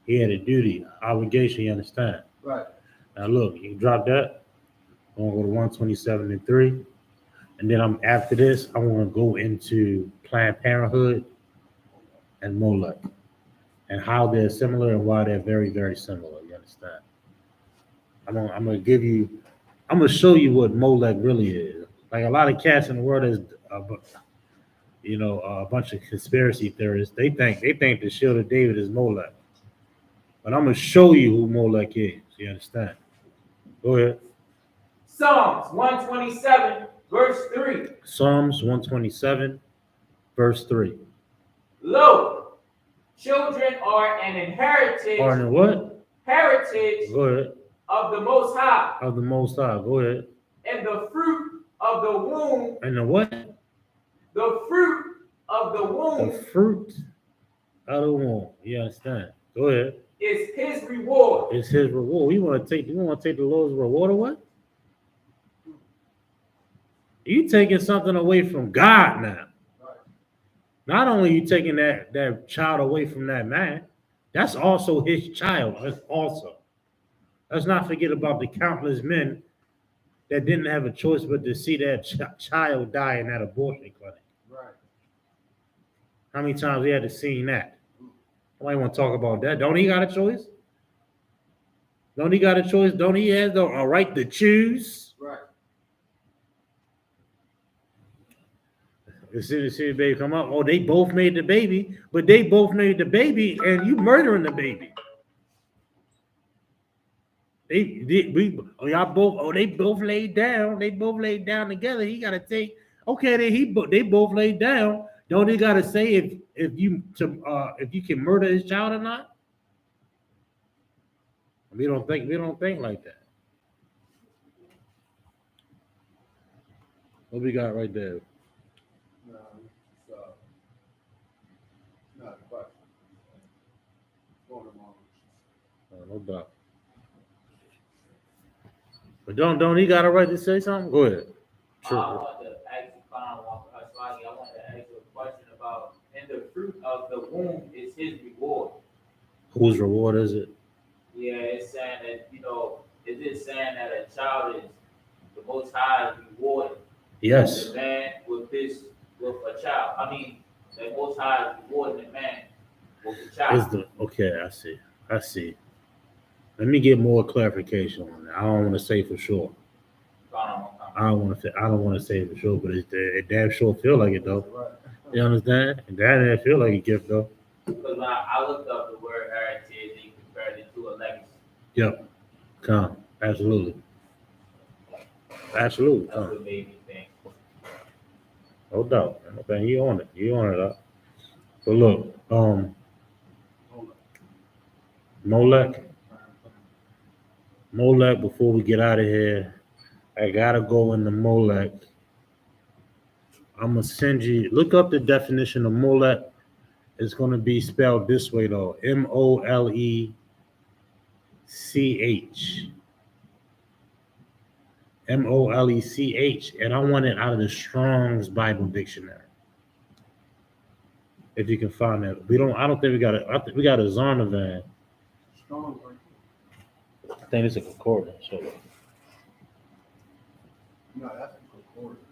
he had a duty, obligation, you understand? Right. Now look, you drop that. I'm gonna go to 127 and 3. And then after this, I want to go into Planned Parenthood and Molec and how they're similar and why they're very, very similar. You understand? I'm gonna show you what Molec really is. Like a lot of cats in the world is, a bunch of conspiracy theorists. They think the Shield of David is Molec, but I'm gonna show you who Molec is. You understand? Go ahead. Psalms 127, verse 3. Psalms 127, verse 3. Lo, children are an inheritance. Are in what? Heritage. Go ahead. Of the Most High. Of the Most High. Go ahead. And the fruit of the womb. And the what? The fruit of the womb. The fruit of the womb. You understand? Go ahead. Is his reward. It's his reward. You want to take the Lord's reward away? You taking something away from God now. Not only you taking that child away from that man, that's also his child. Let's not forget about the countless men that didn't have a choice but to see that child die in that abortion clinic. Right. How many times we had to see that? Nobody want to talk about that. Don't he got a choice? Don't he got a choice? Don't he have the right to choose? Right. As soon as the baby come up, they both made the baby, but they both made the baby, and you murdering the baby. They both laid down. They both laid down together. He got to take. Okay, then they both laid down. Don't he got to say if you can murder his child or not? We don't think like that. What we got right there? No doubt. But don't he got a right to say something? Go ahead. Sure. I want to ask you a question about, and the fruit of the womb is his reward. Whose reward is it? Yeah, it's saying that, is it saying that a child is the Most High reward? Yes. The man with a child. I mean, the Most High rewarding the man with a child. Okay, I see. Let me get more clarification on that. I don't want to say for sure. I don't want to say for sure, but it damn sure feel like it though. You understand? And that didn't feel like a gift though. Because when I looked up the word heritage, they compared it to a legacy. Yep. Absolutely. That's what made me think. No doubt. Okay, you on it up. But look, Molec, before we get out of here, I gotta go into Molec. I'm gonna send you, look up the definition of Molec. It's gonna be spelled this way though, Molech. Molech, and I want it out of the Strong's Bible Dictionary. If you can find that. I don't think we got it. I think we got a Zondervan. I think it's a concordance. So. No, that's a concordance.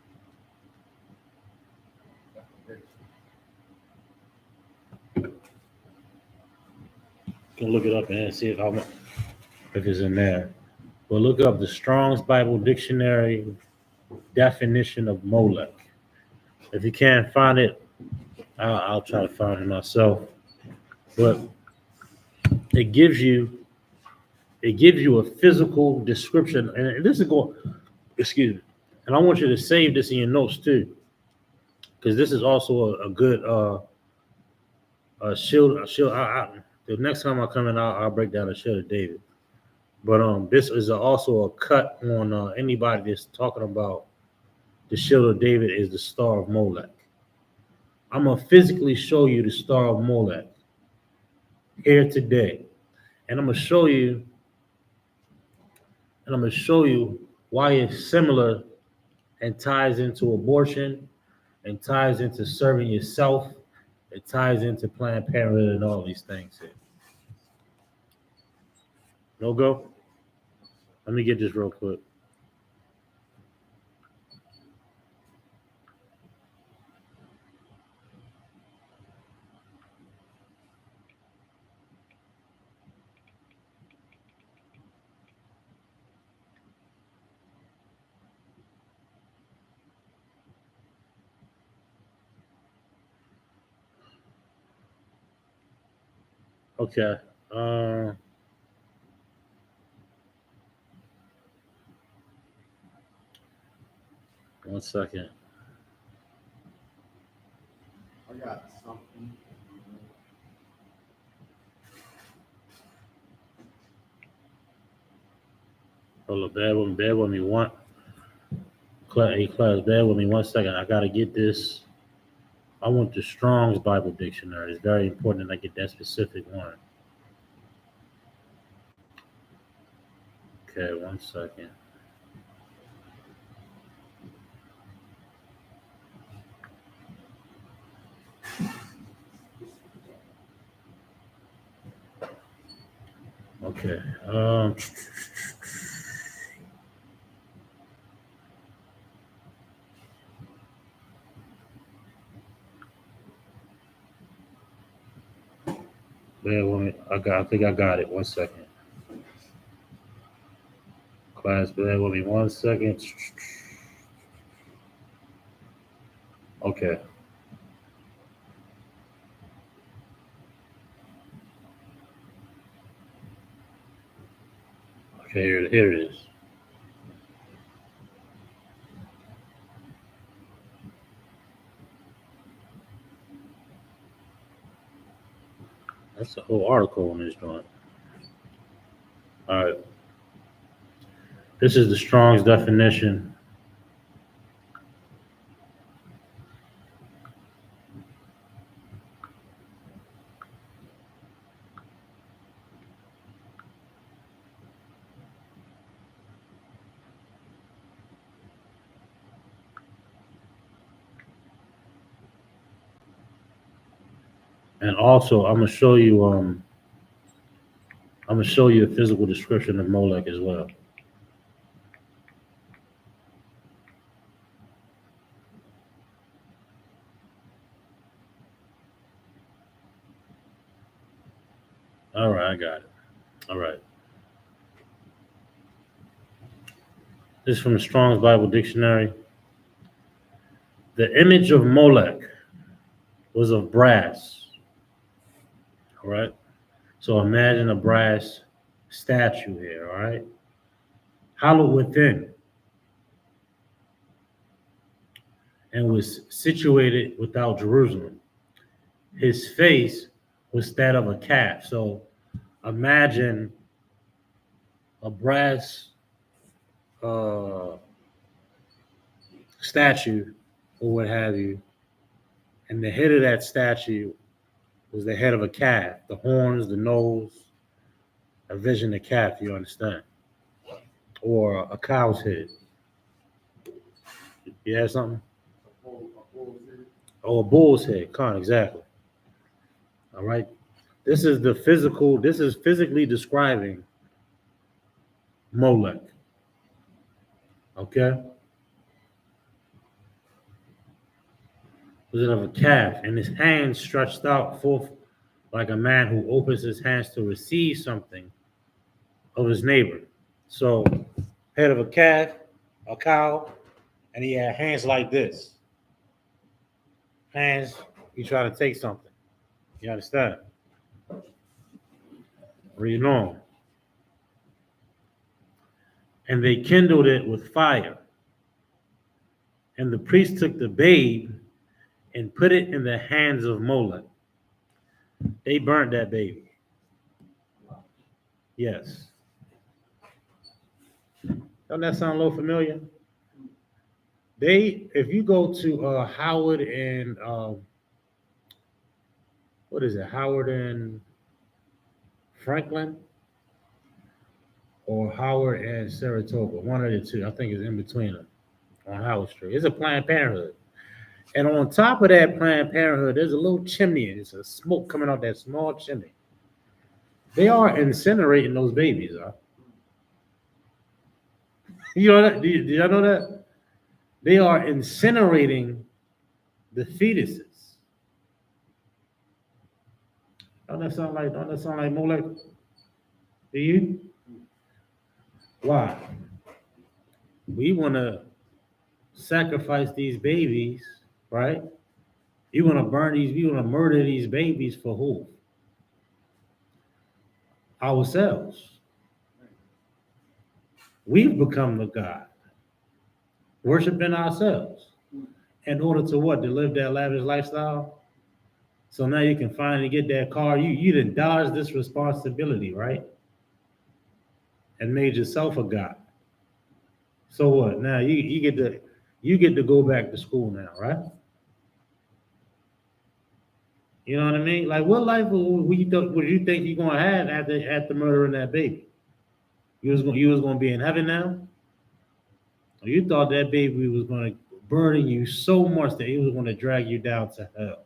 Can look it up and see if it's in there. But look up the Strong's Bible Dictionary definition of Molec. If you can't find it, I'll try to find it myself. But it gives you a physical description, and this is going. Excuse me. And I want you to save this in your notes too, because this is also a good shield. The next time I come in, I'll break down the Shield of David. But this is also a cut on anybody that's talking about the Shield of David is the Star of Molec. I'm gonna physically show you the Star of Molec. here today. And I'm gonna show you, why it's similar and ties into abortion and ties into serving yourself. It ties into Planned Parenthood and all these things here. No go? Let me get this real quick. Okay. 1 second. I got something. Hold up, bear with me one. Hey, class, bear with me 1 second. I gotta get this. I want the Strong's Bible Dictionary. It's very important that I get that specific one. Okay, 1 second. Okay. Bear with me. I think I got it. 1 second. Class, bear with me 1 second. Okay. Okay, here it is. That's a whole article on this joint. All right. This is the Strong's definition. And also, I'm gonna show you a physical description of Molec as well. All right, I got it. All right. This is from the Strong's Bible Dictionary. The image of Molec was of brass. All right. So imagine a brass statue here. All right. Hollowed within and was situated without Jerusalem. His face was that of a calf. So imagine a brass statue or what have you, and the head of that statue was the head of a calf, the horns, the nose, a vision of calf, you understand, or a cow's head. You had something? Oh, a bull's head, exactly. All right. This is physically describing Molec. Okay? Was it of a calf, and his hands stretched out forth like a man who opens his hands to receive something of his neighbor. So, head of a calf, a cow, and he had hands like this. Hands, he trying to take something. You understand? Read on. And they kindled it with fire. And the priest took the babe and put it in the hands of Molec. They burnt that baby. Yes. Doesn't that sound a little familiar? If you go to Howard and what is it? Howard and Franklin or Howard and Saratoga. One of the two. I think it's in between them on Howard Street. It's a Planned Parenthood. And on top of that Planned Parenthood, there's a little chimney. It's a smoke coming out that small chimney. They are incinerating those babies, huh? You know that? Do y'all know that? They are incinerating the fetuses. Don't that sound like Molec? Do you? Why? We want to sacrifice these babies, right? You want to burn these, you want to murder these babies for who? Ourselves. We've become the God, worshiping ourselves in order to what? To live that lavish lifestyle. So now you can finally get that car. You done dodged this responsibility, right? And made yourself a God. So what? Now you get to go back to school now, right? You know what I mean? Like, what life would you think you're gonna have after murdering that baby? You was gonna be in heaven now? Or you thought that baby was gonna burden you so much that he was gonna drag you down to hell?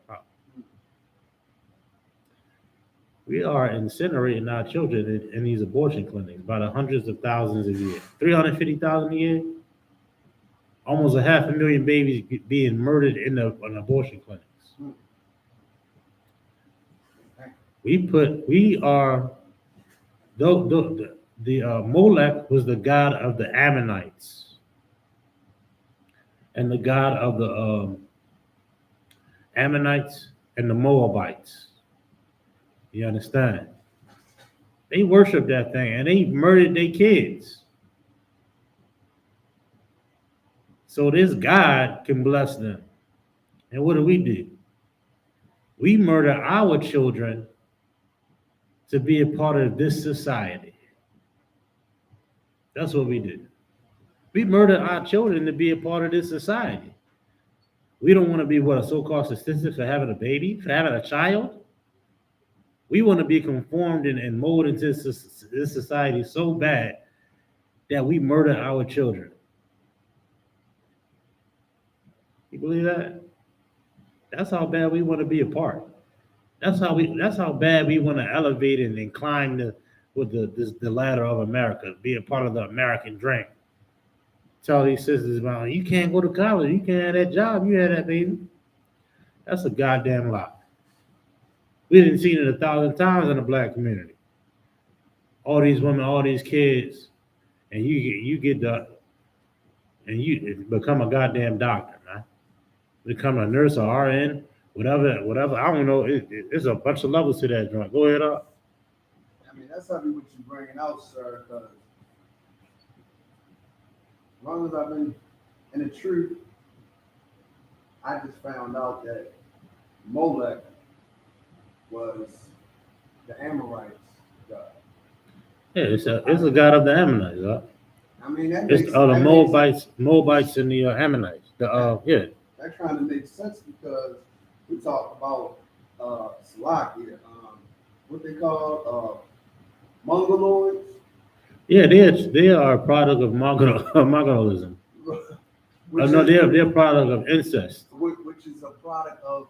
We are incinerating our children in these abortion clinics by the hundreds of thousands a year. 350,000 a year. Almost 500,000 babies being murdered in abortion clinics. Molec was the god of the Ammonites and the god of the Ammonites and the Moabites. You understand? They worship that thing and they murdered their kids. So this God can bless them. And what do? We murder our children to be a part of this society. That's what we do. We murder our children to be a part of this society. We don't want to be a so-called statistic for having a baby, for having a child. We want to be conformed and molded into this society so bad that we murder our children. You believe that? That's how bad we want to be a part. That's how bad we want to elevate and climb the ladder of America, be a part of the American dream. Tell these sisters about you can't go to college, you can't have that job, you had that baby. That's a goddamn lie. We didn't see it 1,000 times in the black community. All these women, all these kids, and you become a goddamn doctor, man. Become a nurse or RN, whatever. I don't know. It's a bunch of levels to that joint. Go ahead, up. I mean, that's probably what you're bringing out, sir. Because as long as I've been in the truth, I just found out that Molec was the Amorites' god. Yeah, it's a god of the Ammonites, huh? I mean, that it's makes, the Moabites and the Ammonites. That kind of makes sense because we talk about Slovakia, what they call Mongoloids. Yeah, they are a product of Mongolism. No, they're a product of incest. Which is a product of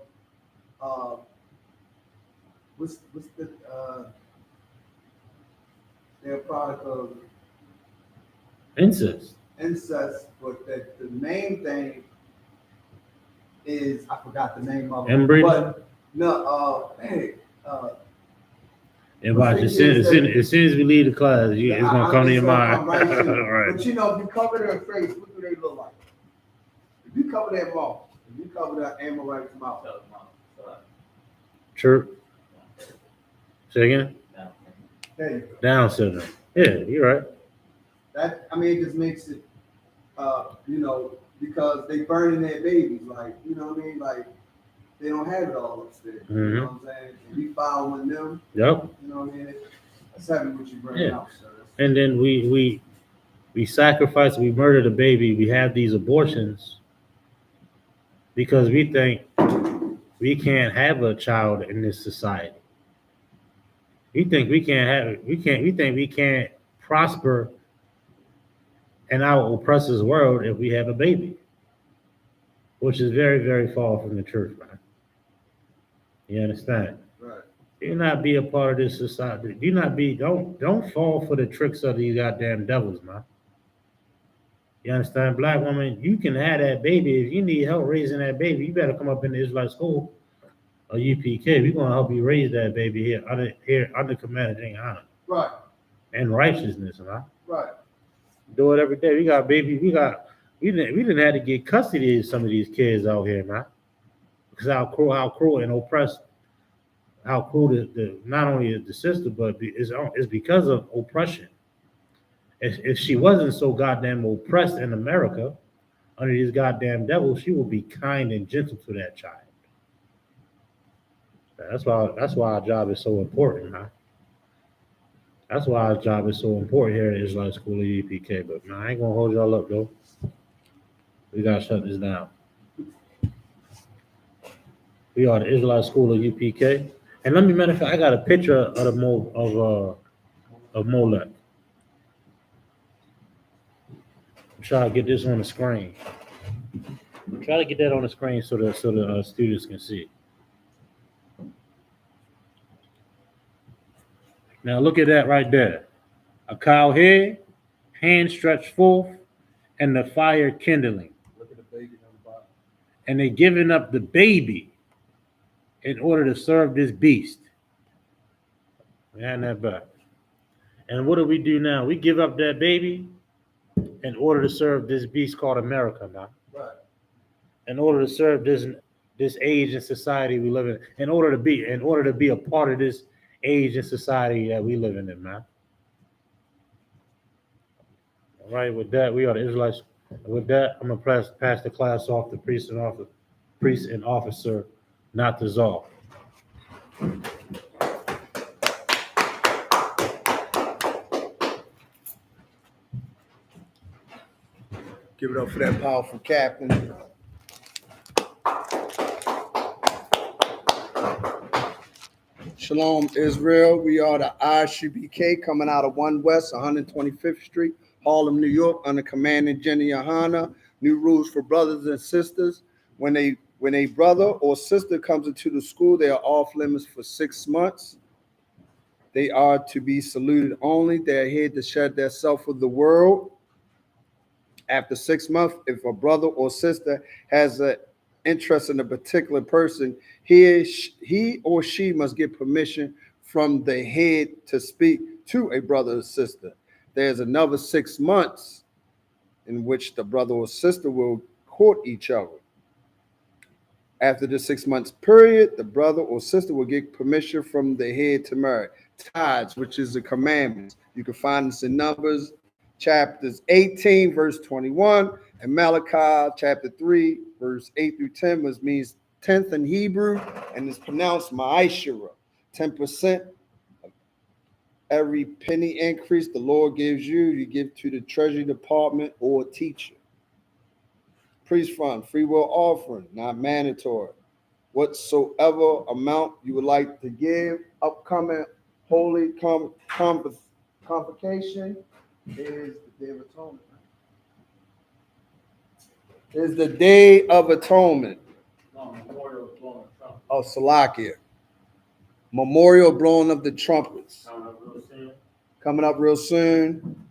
they're a product of incest. But the main thing is I forgot the name of it. Inbreeding? But no, as soon as we leave the class, it's gonna come to your mind. Right. But if you cover their face, what do they look like? If you cover their mouth, if you cover that Amorite's mouth. Chirp. Say again? There you go. Down syndrome. Yeah, you're right. It just makes it because they burning their babies, like, you know what I mean? Like, they don't have it all upstairs. Mm-hmm. You know what I'm saying? And we following them. Yep. You know what I mean? That's having what you bring out, sir. And then we sacrifice, we murder the baby, we have these abortions because we think we can't have a child in this society. We think we can't have it. We think we can't prosper in our oppressor's world if we have a baby, which is very, very far from the truth, man. You understand? Right. Do not be a part of this society. Do not be. Don't fall for the tricks of these goddamn devils, man. You understand? Black woman, you can have that baby. If you need help raising that baby, you better come up in the Israelite school or UPK. We're gonna help you raise that baby here under command of King Honor Right. and righteousness, man. Right. Do it every day. We got babies. We didn't have to get custody of some of these kids out here, man. Because how cruel and oppressed, how cruel the not only the sister, but it's because of oppression. If she wasn't so goddamn oppressed in America under these goddamn devils, she would be kind and gentle to that child. That's why our job is so important, man. That's why our job is so important here at Israelite School of UPK. But man, I ain't gonna hold y'all up though. We gotta shut this down. We are the Israelite School of UPK. And let me matter of fact, I got a picture of the of Molec. I'm trying to get this on the screen. Try to get that on the screen so the students can see. Now look at that right there. A cow head, hand stretched forth, and the fire kindling. Look at the baby on the bottom. And they giving up the baby in order to serve this beast. And that back. And what do we do now? We give up that baby in order to serve this beast called America now. Right. In order to serve this age and society we live in. In order to be a part of this age and society that we live in, man. All right, with that, we are the Israelites. With that, I'm gonna pass the class off to priest and officer, not the czar. Give it up for that powerful captain. Shalom, Israel. We are the ISUPK coming out of 1 West, 125th Street, Harlem, New York, under command of Jenny Yohana. New rules for brothers and sisters. When a brother or sister comes into the school, they are off limits for 6 months. They are to be saluted only. They are here to share their self with the world. After 6 months, if a brother or sister has an interest in a particular person, he or she must get permission from the head to speak to a brother or sister. There's another 6 months in which the brother or sister will court each other. After the 6 months period, the brother or sister will get permission from the head to marry. Tithes, which is the commandments. You can find this in Numbers chapters 18, verse 21, and Malachi chapter 3, verse 8 through 10, which means 10th in Hebrew, and is pronounced ma'ashira. 10% of every penny increase the Lord gives you, you give to the Treasury Department or teacher. Priest fund, free will offering, not mandatory. Whatsoever amount you would like to give, upcoming holy convocation is the Day of Atonement. Is the Day of Atonement. Oh, Salakia. Memorial blowing of the trumpets. Coming up real soon.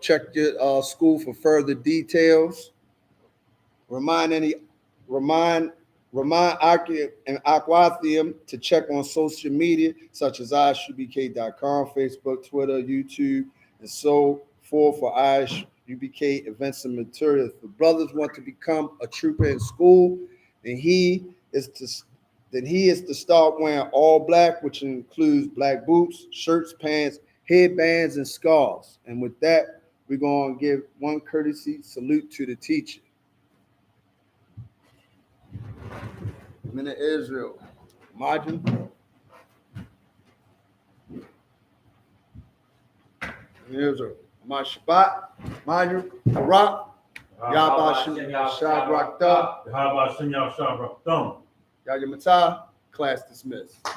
Check your school for further details. Remind Aki and Aquathium to check on social media such as ISUPK.com, Facebook, Twitter, YouTube, and so forth for ISUPK events and materials. If the brothers want to become a trooper in school, then he is to start wearing all black, which includes black boots, shirts, pants, headbands, and scarves. And with that, we're going to give one courtesy salute to the teacher. Men of Israel, Margin. Israel, my Shabbat, Margin, Barak, Yabashim, Shabrak, How about Shin Yah Shabrak? Yaya Matah, class dismissed.